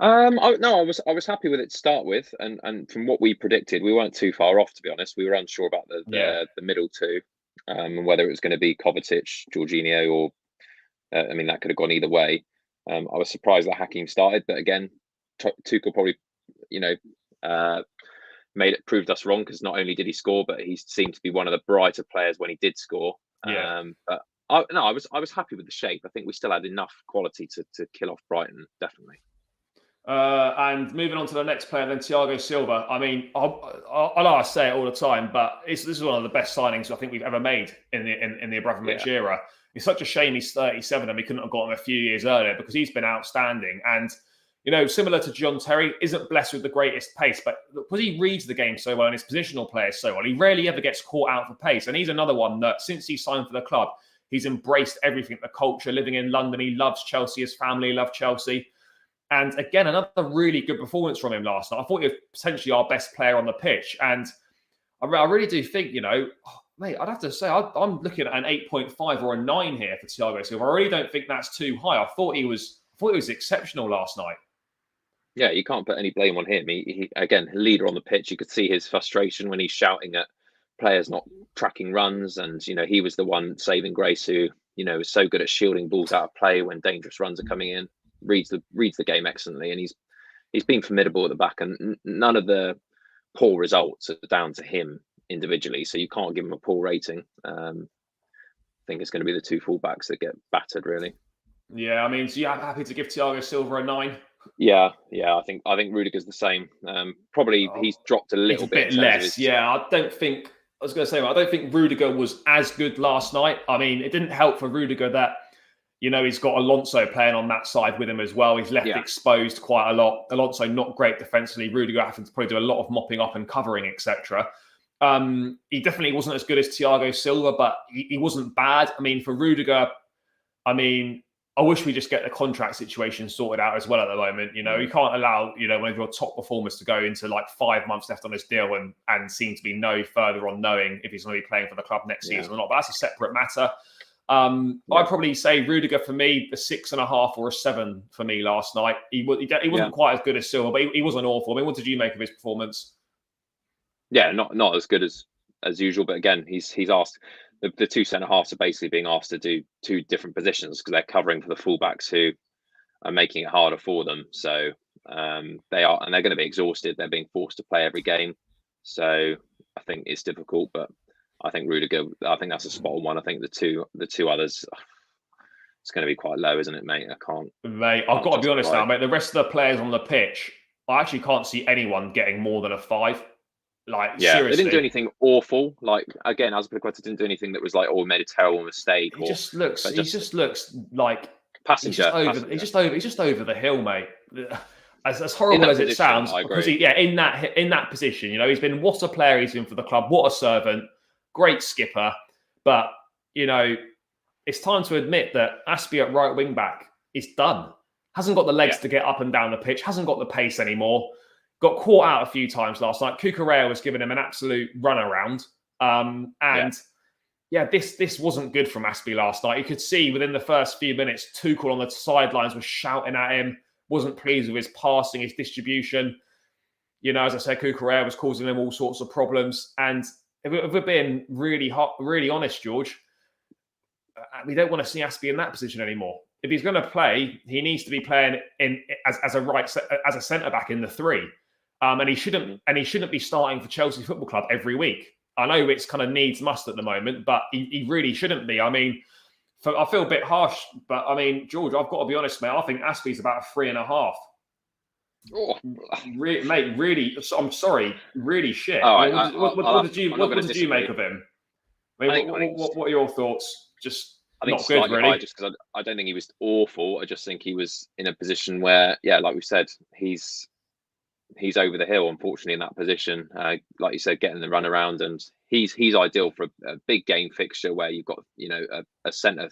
Speaker 2: I was happy with it to start with, and from what we predicted, we weren't too far off. To be honest, we were unsure about the middle two, and whether it was going to be Kovacic, Georginio, or I mean, that could have gone either way. I was surprised that Hakim started, but again, Tuchel probably, proved us wrong, because not only did he score, but he seemed to be one of the brighter players when he did score. But I was happy with the shape. I think we still had enough quality to kill off Brighton, definitely.
Speaker 1: And moving on to the next player, then Thiago Silva. I mean, I say it all the time, but this is one of the best signings I think we've ever made in the Abramovich era. It's such a shame he's 37 and we couldn't have got him a few years earlier, because he's been outstanding. And similar to John Terry, isn't blessed with the greatest pace, but because he reads the game so well and his positional players so well, he rarely ever gets caught out for pace. And he's another one that, since he signed for the club, he's embraced everything, the culture, living in London. He loves Chelsea, his family love Chelsea. And again, another really good performance from him last night. I thought he was potentially our best player on the pitch. And I really do think, mate, I'd have to say, I'm looking at an 8.5 or a 9 here for Thiago Silva. I really don't think that's too high. I thought he was exceptional last night.
Speaker 2: Yeah, you can't put any blame on him. He again, leader on the pitch. You could see his frustration when he's shouting at players not tracking runs, and he was the one saving grace who is so good at shielding balls out of play when dangerous runs are coming in. Reads the game excellently, and he's been formidable at the back. And none of the poor results are down to him individually, so you can't give him a poor rating. I think it's going to be the two fullbacks that get battered, really.
Speaker 1: Yeah, I mean, so you're happy to give Thiago Silva a 9?
Speaker 2: Yeah. I think Rudiger's the same. Probably he's dropped a little bit
Speaker 1: less. Yeah, I don't think. I was going to say, I don't think Rudiger was as good last night. I mean, it didn't help for Rudiger that he's got Alonso playing on that side with him as well. He's left exposed quite a lot. Alonso not great defensively. Rudiger having to probably do a lot of mopping up and covering, etc. He definitely wasn't as good as Thiago Silva, but he wasn't bad. I mean, for Rudiger, I wish we just get the contract situation sorted out as well at the moment. You can't allow, one of your top performers to go into like 5 months left on his deal and seem to be no further on knowing if he's going to be playing for the club next season or not. But that's a separate matter. I'd probably say Rudiger for me, a 6.5 or a 7 for me last night. He wasn't quite as good as Silva, but he wasn't awful. I mean, what did you make of his performance?
Speaker 2: Yeah, not as good as usual, but again, he's asked. The two centre halves are basically being asked to do two different positions because they're covering for the fullbacks who are making it harder for them. So they're going to be exhausted. They're being forced to play every game. So I think it's difficult, but I think Rudiger, I think that's a spot on one. I think the two others, it's going to be quite low, isn't it, mate?
Speaker 1: I've got to be honest now, mate. The rest of the players on the pitch, I actually can't see anyone getting more than a 5. Seriously.
Speaker 2: They didn't do anything awful. Again, Azpilicueta didn't do anything that was like, we made a terrible mistake.
Speaker 1: He just looks like
Speaker 2: passenger.
Speaker 1: He's just over the hill, mate. As horrible as it sounds, because in that position, he's been what a player he's been for the club, what a servant, great skipper. But it's time to admit that Aspie at right wing back is done. Hasn't got the legs to get up and down the pitch. Hasn't got the pace anymore. Got caught out a few times last night. Cucurella was giving him an absolute runaround. This wasn't good from Aspie last night. You could see within the first few minutes, Tuchel on the sidelines was shouting at him, wasn't pleased with his passing, his distribution. As I said, Cucurella was causing him all sorts of problems. And if we're being really honest, George, we don't want to see Aspie in that position anymore. If he's going to play, he needs to be playing as a centre back in the 3. And he shouldn't be starting for Chelsea Football Club every week. I know it's kind of needs must at the moment, but he really shouldn't be. I mean, I feel a bit harsh, but I mean, George, I've got to be honest, mate. I think Aspie's about a 3.5. Oh, mate, really? I'm sorry, really shit. What did you make of him? What are your thoughts?
Speaker 2: I think
Speaker 1: not good, really.
Speaker 2: Just because I don't think he was awful. I just think he was in a position where, like we said, he's over the hill, unfortunately, in that position. Like you said, getting the run around, and he's ideal for a big game fixture where you've got a centre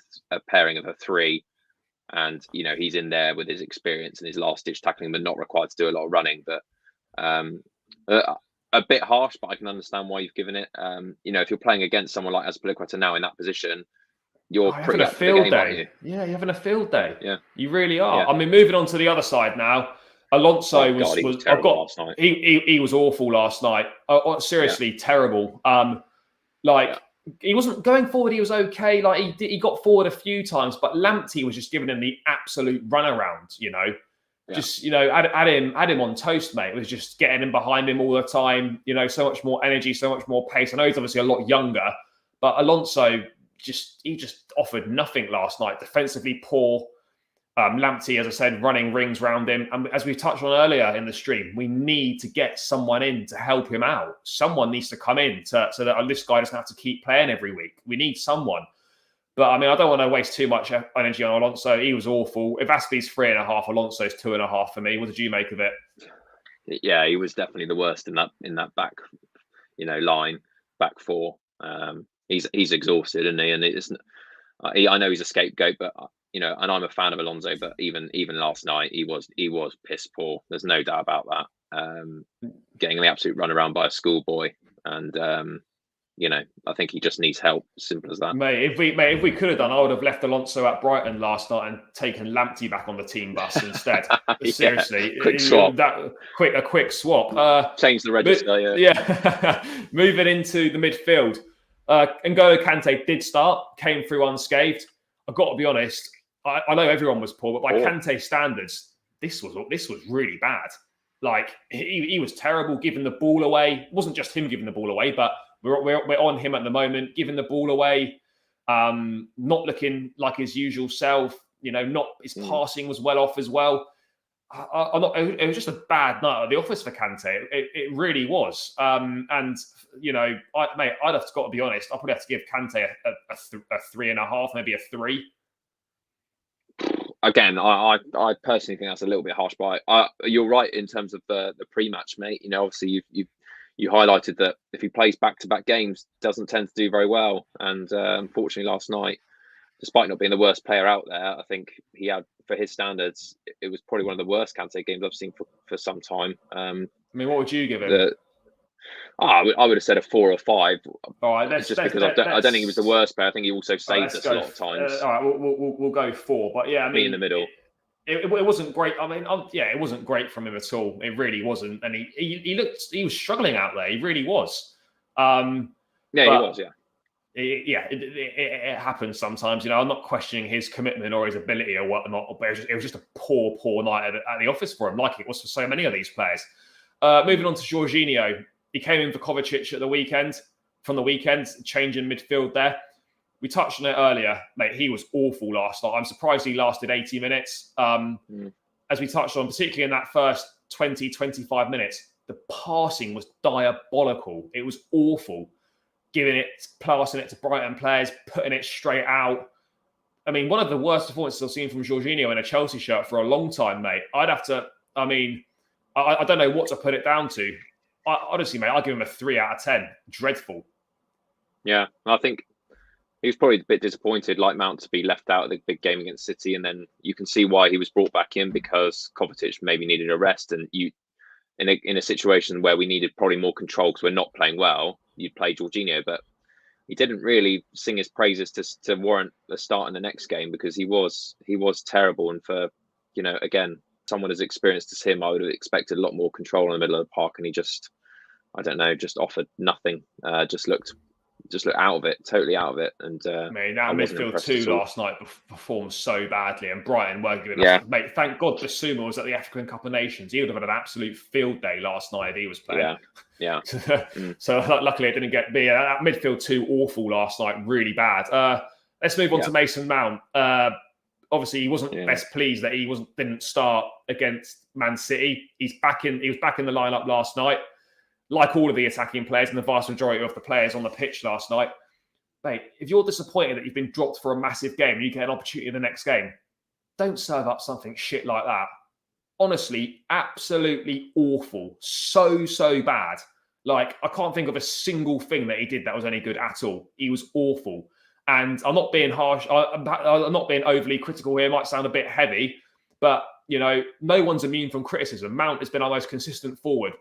Speaker 2: pairing of a 3, and he's in there with his experience and his last ditch tackling, but not required to do a lot of running. But a bit harsh, but I can understand why you've given it. If you're playing against someone like Azpilicueta now in that position, you're pretty
Speaker 1: having a field day. Yeah, you're having a field day.
Speaker 2: Yeah,
Speaker 1: you really are. Yeah. I mean, moving on to the other side now. Alonso was
Speaker 2: terrible last night.
Speaker 1: He was awful last night. Seriously, terrible. He wasn't going forward. He was okay. He got forward a few times, but Lamptey was just giving him the absolute runaround. Had him on toast, mate. It was just getting him behind him all the time. So much more energy, so much more pace. I know he's obviously a lot younger, but Alonso he just offered nothing last night. Defensively poor. Lamptey, as I said, running rings around him. And as we touched on earlier in the stream, we need to get someone in to help him out. Someone needs to come in so that this guy doesn't have to keep playing every week. We need someone. But I mean, I don't want to waste too much energy on Alonso. He was awful. If Aspie's 3.5, Alonso's 2.5 for me. What did you make of it?
Speaker 2: Yeah, he was definitely the worst in that back, line, back 4. He's exhausted, isn't he? And I know he's a scapegoat, but and I'm a fan of Alonso, but even last night he was piss poor. There's no doubt about that. Getting the absolute run around by a schoolboy, and I think he just needs help. Simple as that.
Speaker 1: Mate, if we could have done, I would have left Alonso at Brighton last night and taken Lamptey back on the team bus instead. Seriously,
Speaker 2: quick swap.
Speaker 1: A quick swap.
Speaker 2: Change the register.
Speaker 1: Yeah. Moving into the midfield, N'Golo Kante did start, came through unscathed. I've got to be honest. I know everyone was poor, but by Kante standards, this was really bad. Like he was terrible, giving the ball away. It wasn't just him giving the ball away, but we're on him at the moment, giving the ball away, not looking like his usual self. Not his passing was well off as well. It was just a bad night at the office for Kante. It really was. And I'd have got to be honest. I'll probably have to give Kante a 3.5, maybe a 3.
Speaker 2: Again, I personally think that's a little bit harsh, but you're right in terms of the pre-match, mate. Obviously you highlighted that if he plays back-to-back games, doesn't tend to do very well. And unfortunately, last night, despite not being the worst player out there, I think he had, for his standards, it was probably one of the worst Kante games I've seen for some time.
Speaker 1: What would you give him?
Speaker 2: I would have said a 4 or 5.
Speaker 1: All right,
Speaker 2: because I don't think he was the worst player. I think he also saved us a lot of times.
Speaker 1: All right, we'll go 4. But yeah, I mean,
Speaker 2: in the middle.
Speaker 1: It wasn't great. I mean, it wasn't great from him at all. It really wasn't, and he was struggling out there. He really was.
Speaker 2: He was. Yeah.
Speaker 1: It happens sometimes. I'm not questioning his commitment or his ability or whatnot, but it was just a poor night at the office for him, like it was for so many of these players. Moving on to Georginio. He came in for Kovacic at the weekend, change in midfield there. We touched on it earlier, mate. He was awful last night. I'm surprised he lasted 80 minutes. As we touched on, particularly in that first 20, 25 minutes, the passing was diabolical. It was awful. Passing it to Brighton players, putting it straight out. I mean, one of the worst performances I've seen from Georginio in a Chelsea shirt for a long time, mate. I don't know what to put it down to. Honestly, mate, I'll give him a 3 out of 10. Dreadful.
Speaker 2: Yeah, I think he was probably a bit disappointed, like Mount, to be left out of the big game against City, and then you can see why he was brought back in, because Kovacic maybe needed a rest, and in a situation where we needed probably more control because we're not playing well, you'd play Georginio, but he didn't really sing his praises to warrant the start in the next game, because he was terrible, and for again, someone as experienced as him, I would have expected a lot more control in the middle of the park, and he just offered nothing. Just looked out of it, totally out of it. And
Speaker 1: mate, that midfield 2 last night performed so badly, and Brighton weren't giving us. Mate, thank God Bissouma was at the African Cup of Nations. He would have had an absolute field day last night if he was playing.
Speaker 2: Yeah.
Speaker 1: So luckily it didn't get me. That midfield 2 awful last night, really bad. Let's move on to Mason Mount. Obviously, he wasn't best pleased that he didn't start against Man City. He was back in the lineup last night, like all of the attacking players and the vast majority of the players on the pitch last night. Mate, if you're disappointed that you've been dropped for a massive game and you get an opportunity in the next game, don't serve up something shit like that. Honestly, absolutely awful. So bad. Like, I can't think of a single thing that he did that was any good at all. He was awful. And I'm not being harsh. I'm not being overly critical here. It might sound a bit heavy, but, no one's immune from criticism. Mount has been our most consistent forward,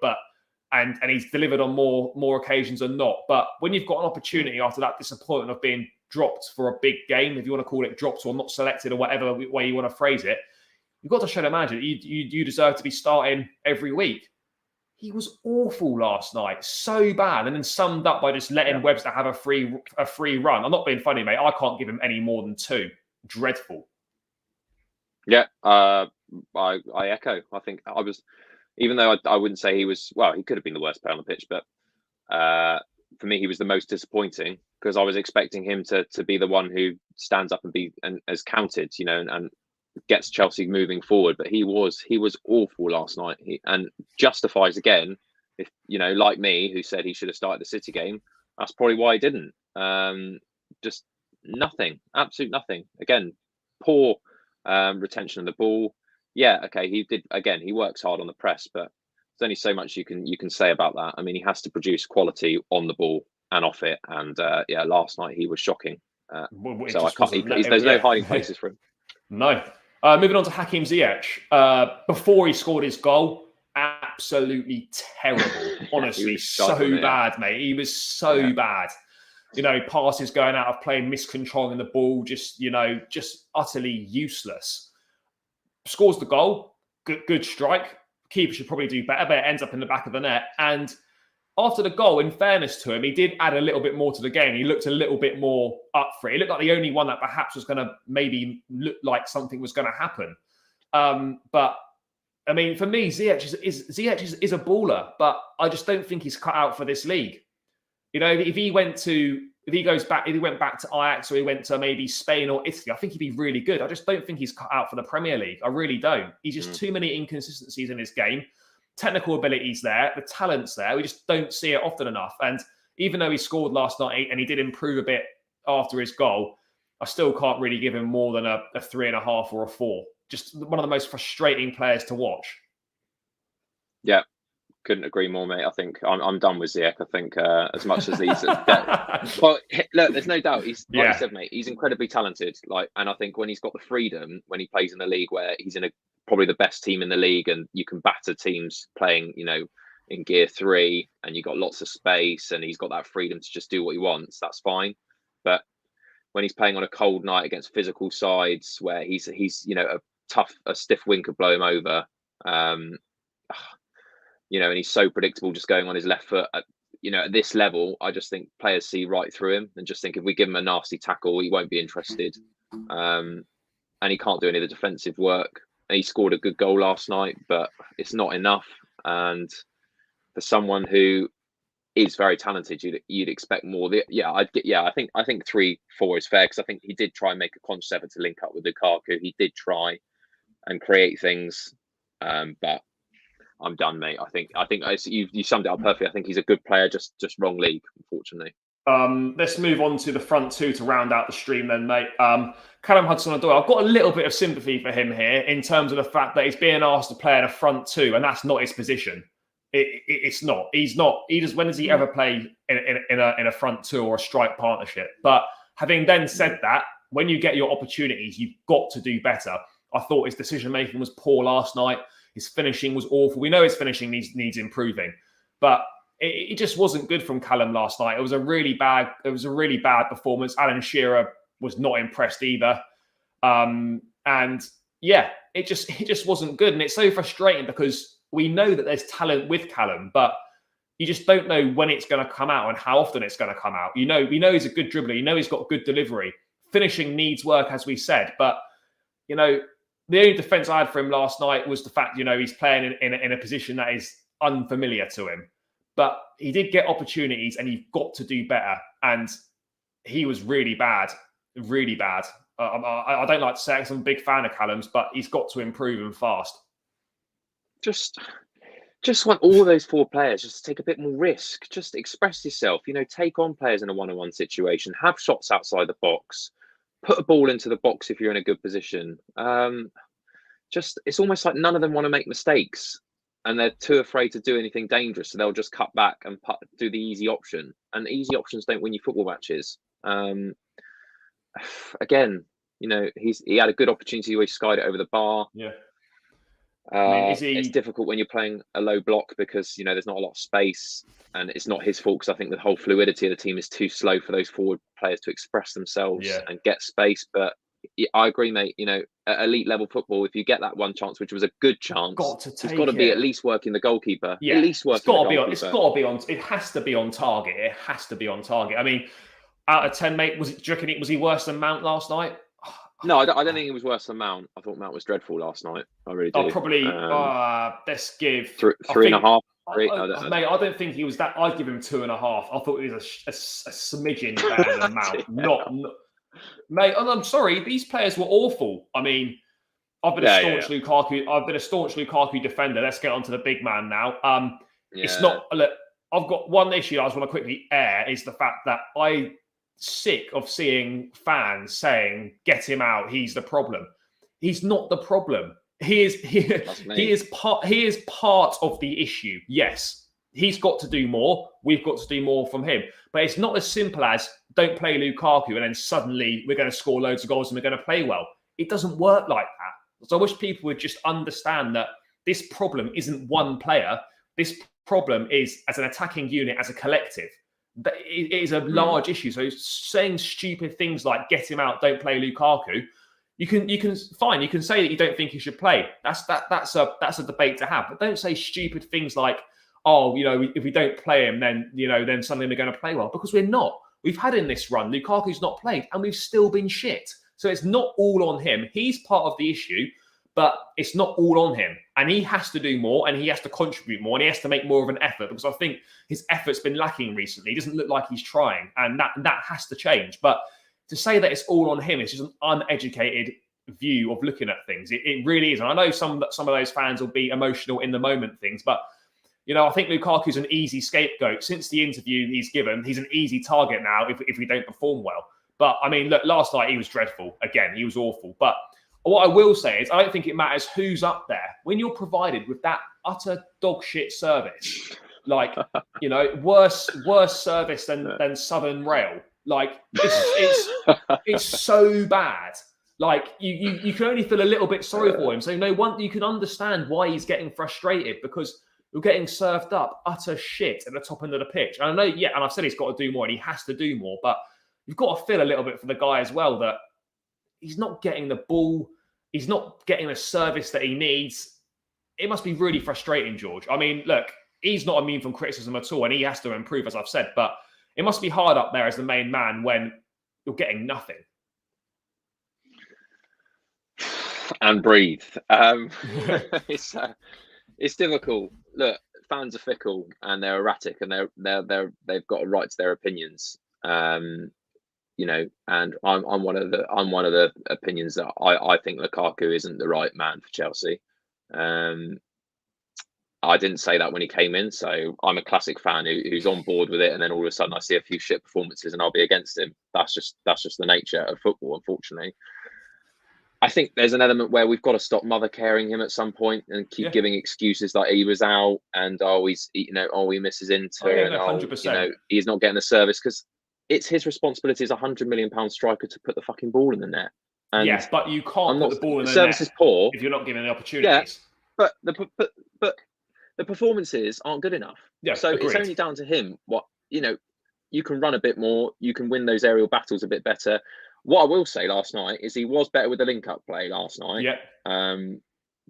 Speaker 1: and he's delivered on more occasions than not. But when you've got an opportunity after that disappointment of being dropped for a big game, if you want to call it dropped or not selected or whatever way you want to phrase it, you've got to show the manager you deserve to be starting every week. He was awful last night, so bad, and then summed up by just letting Webster have a free run. I'm not being funny, mate. I can't give him any more than 2. Dreadful.
Speaker 2: Yeah, I echo. I think I was, even though I wouldn't say he was, well, he could have been the worst player on the pitch, but for me, he was the most disappointing, because I was expecting him to be the one who stands up and as counted, and gets Chelsea moving forward. But he was awful last night, and justifies again, if like me, who said he should have started the City game. That's probably why he didn't. Just nothing, absolute nothing. Again, poor retention of the ball. Yeah, okay, he did. Again, he works hard on the press, but there's only so much you can say about that. I mean, he has to produce quality on the ball and off it. And last night he was shocking. So I can't. There's no hiding places for him.
Speaker 1: No. Moving on to Hakim Ziyech. Before he scored his goal, absolutely terrible. Honestly, so bad, mate. He was so bad. passes going out of play, miscontrolling the ball, just utterly useless. Scores the goal, good strike. Keeper should probably do better, but it ends up in the back of the net. And after the goal, in fairness to him, he did add a little bit more to the game. He looked a little bit more up for it. He looked like the only one that perhaps was going to maybe look like something was going to happen. But I mean, for me, Ziyech is a baller, but I just don't think he's cut out for this league. If he went back to Ajax, or he went to maybe Spain or Italy, I think he'd be really good. I just don't think he's cut out for the Premier League. I really don't. He's just too many inconsistencies in his game. Technical ability's there, the talent's there. We just don't see it often enough. And even though he scored last night and he did improve a bit after his goal, I still can't really give him more than a 3.5 or a 4. Just one of the most frustrating players to watch.
Speaker 2: Yeah, couldn't agree more, mate. I think I'm done with Ziyech. I think as much as these, well, look, there's no doubt he's like you said, mate. He's incredibly talented. And I think when he's got the freedom, when he plays in the league where he's in probably the best team in the league, and you can batter teams playing, in Gear 3, and you've got lots of space, and he's got that freedom to just do what he wants. That's fine, but when he's playing on a cold night against physical sides where he's a stiff wind could blow him over, and he's so predictable just going on his left foot. At this level, I just think players see right through him and just think if we give him a nasty tackle, he won't be interested. And he can't do any of the defensive work. And he scored a good goal last night, but it's not enough. And for someone who is very talented, you'd expect more. I think 3-4 is fair, because I think he did try and make a conscious effort to link up with Lukaku. He did try and create things, but I'm done, mate. I think you summed it up perfectly. I think he's a good player, just wrong league, unfortunately.
Speaker 1: Let's move on to the front two to round out the stream then, mate. Calum Hudson-Odoi, I've got a little bit of sympathy for him here in terms of the fact that he's being asked to play in a front two, and that's not his position. It's not. He's not. When does he ever play in a front two or a strike partnership? But having then said that, when you get your opportunities, you've got to do better. I thought his decision-making was poor last night. His finishing was awful. We know his finishing needs improving, but it just wasn't good from Calum last night. It was a really bad performance. Alan Shearer was not impressed either. And yeah, it just wasn't good. And it's so frustrating because we know that there's talent with Calum, but you just don't know when it's going to come out and how often it's going to come out. We know he's a good dribbler. He's got good delivery. Finishing needs work, as we said. But, the only defence I had for him last night was the fact, he's playing in a position that is unfamiliar to him. But he did get opportunities, and you've got to do better. And he was really bad, really bad. I don't like to say it because I'm a big fan of Calum's, but he's got to improve and fast. Just
Speaker 2: want all those 4 players just to take a bit more risk. Just express yourself. Take on players in a one-on-one situation. Have shots outside the box. Put a ball into the box if you're in a good position. It's almost like none of them want to make mistakes, and they're too afraid to do anything dangerous, so they'll just cut back and do the easy option. And easy options don't win you football matches. Again, he had a good opportunity where he skied it over the bar.
Speaker 1: Yeah.
Speaker 2: It's difficult when you're playing a low block because there's not a lot of space, and it's not his fault because I think the whole fluidity of the team is too slow for those forward players to express themselves and get space. But I agree, mate. At elite level football, if you get that one chance, which was a good chance, it's got to be at least working the goalkeeper.
Speaker 1: Yeah,
Speaker 2: at least working.
Speaker 1: It's got to be on. It has to be on target. It has to be on target. I mean, out of 10, mate, do you reckon was he worse than Mount last night?
Speaker 2: No, I don't think it was worse than Mount. I thought Mount was dreadful last night. I really do.
Speaker 1: Probably, let's give...
Speaker 2: 3.5.
Speaker 1: Mate, I don't think he was that... I'd give him 2.5. I thought he was a smidgen better than Mount. Not... Mate, I'm sorry. These players were awful. I mean, I've been a staunch Lukaku defender. Let's get on to the big man now. It's not... Look, I've got one issue I just want to quickly air is the fact that sick of seeing fans saying, get him out, he's the problem. He's not the problem. He is part of the issue. Yes, he's got to do more. We've got to do more from him. But it's not as simple as don't play Lukaku and then suddenly we're going to score loads of goals and we're going to play well. It doesn't work like that. So I wish people would just understand that this problem isn't one player. This problem is as an attacking unit, as a collective. It is a large issue. So saying stupid things like get him out, don't play Lukaku. You can say that you don't think he should play. That's a debate to have. But don't say stupid things like, oh, if we don't play him, then then suddenly we're going to play well, because we're not. We've had in this run, Lukaku's not played, and we've still been shit. So it's not all on him. He's part of the issue, but it's not all on him. And he has to do more, and he has to contribute more, and he has to make more of an effort, because I think his effort's been lacking recently. He doesn't look like he's trying, and that has to change. But to say that it's all on him is just an uneducated view of looking at things. It really is. And I know some of those fans will be emotional in the moment things, but I think Lukaku's an easy scapegoat. Since the interview he's given, he's an easy target now if we don't perform well. But I mean, look, last night he was dreadful. Again, he was awful. But what I will say is I don't think it matters who's up there. When you're provided with that utter dog shit service, like, worse service than Southern Rail, like it's so bad. Like you can only feel a little bit sorry for him. So you can understand why he's getting frustrated, because you're getting served up utter shit at the top end of the pitch. And I know, and I've said he's got to do more, and he has to do more, but you've got to feel a little bit for the guy as well, that he's not getting the ball, he's not getting the service that he needs. It must be really frustrating, George. I mean, look, he's not immune from criticism at all, and he has to improve, as I've said, but it must be hard up there as the main man when you're getting nothing.
Speaker 2: And breathe. It's difficult. Look, fans are fickle and they're erratic, and they've got a right to their opinions. And I'm one of the opinions that I think Lukaku isn't the right man for Chelsea. I didn't say that when he came in, so I'm a classic fan who's on board with it, and then all of a sudden I see a few shit performances and I'll be against him. That's just the nature of football, unfortunately. I think there's an element where we've got to stop mother caring him at some point and keep giving excuses like he was out and he misses Inter and 100%. He's not getting the service, because it's his responsibility as £100 million striker to put the fucking ball in the net. And
Speaker 1: yes, but you can't put the ball in the
Speaker 2: service
Speaker 1: net
Speaker 2: is poor
Speaker 1: if you're not given the opportunities.
Speaker 2: Yeah, but the performances aren't good enough.
Speaker 1: Yeah,
Speaker 2: so
Speaker 1: agreed.
Speaker 2: It's only down to him. You can run a bit more, you can win those aerial battles a bit better. What I will say last night is he was better with the link-up play last night.
Speaker 1: Yeah.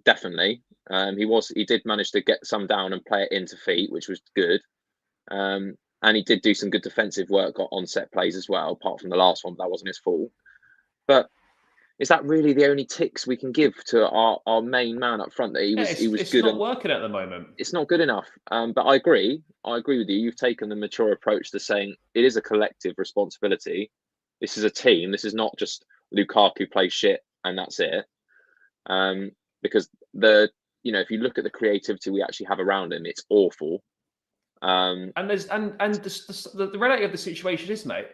Speaker 2: Definitely. He did manage to get some down and play it into feet, which was good. And he did do some good defensive work on set plays as well, apart from the last one, but that wasn't his fault. But is that really the only ticks we can give to our main man up front? That he was good.
Speaker 1: It's not working at the moment.
Speaker 2: It's not good enough. But I agree with you. You've taken the mature approach to saying it is a collective responsibility. This is a team. This is not just Lukaku plays shit and that's it. Because if you look at the creativity we actually have around him, it's awful.
Speaker 1: And the reality of the situation is, mate,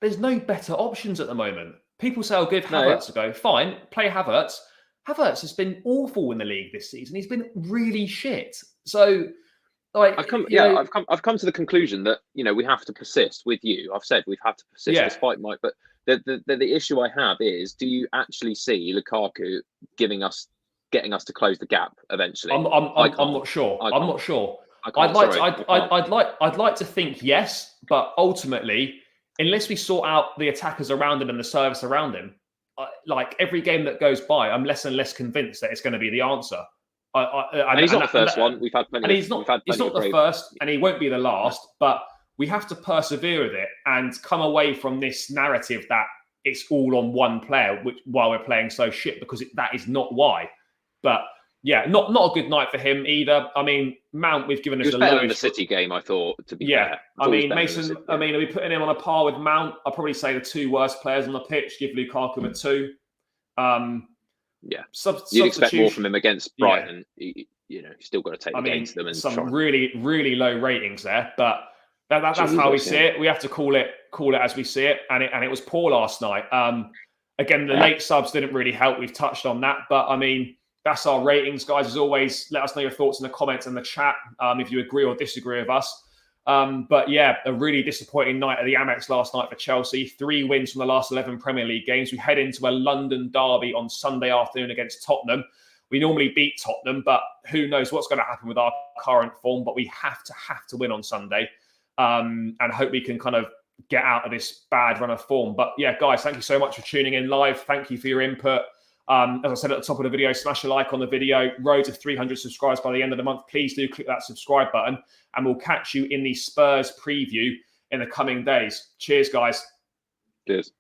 Speaker 1: there's no better options at the moment. People say, "I'll give Havertz a go." Fine, play Havertz. Havertz has been awful in the league this season. He's been really shit. So, I've come
Speaker 2: to the conclusion that we have to persist with you. I've said we've had to persist despite Mike. But the issue I have is, do you actually see Lukaku getting us to close the gap eventually?
Speaker 1: I'm not sure. I'm not sure. I'd like to think yes, but ultimately, unless we sort out the attackers around him and the service around him, every game that goes by, I'm less and less convinced that it's going to be the answer.
Speaker 2: And he's not the first one. We've had plenty.
Speaker 1: And he's not the first, and he won't be the last. But we have to persevere with it and come away from this narrative that it's all on one player, while we're playing so shit, because that is not why. But yeah, not a good night for him either. I mean, Mount, we've given us the lowest. In the
Speaker 2: City game, I thought, to be fair.
Speaker 1: I mean, Mason. Are we putting him on a par with Mount? I'll probably say the two worst players on the pitch. Give Lukaku a 2.
Speaker 2: You'd expect more from him against Brighton. You've still got to take the game to them and
Speaker 1: some really, really low ratings there. But that's how we see it. We have to call it as we see it, and it was poor last night. Again, the late subs didn't really help. We've touched on that, but I mean, that's our ratings, guys. As always, let us know your thoughts in the comments and the chat if you agree or disagree with us. But yeah, a really disappointing night at the Amex last night for Chelsea. 3 wins from the last 11 Premier League games. We head into a London derby on Sunday afternoon against Tottenham. We normally beat Tottenham, but who knows what's going to happen with our current form. But we have to win on Sunday. and hope we can kind of get out of this bad run of form. But yeah, guys, thank you so much for tuning in live. Thank you for your input. As I said at the top of the video, smash a like on the video. Road to 300 subscribers by the end of the month. Please do click that subscribe button, and we'll catch you in the Spurs preview in the coming days. Cheers, guys.
Speaker 2: Cheers.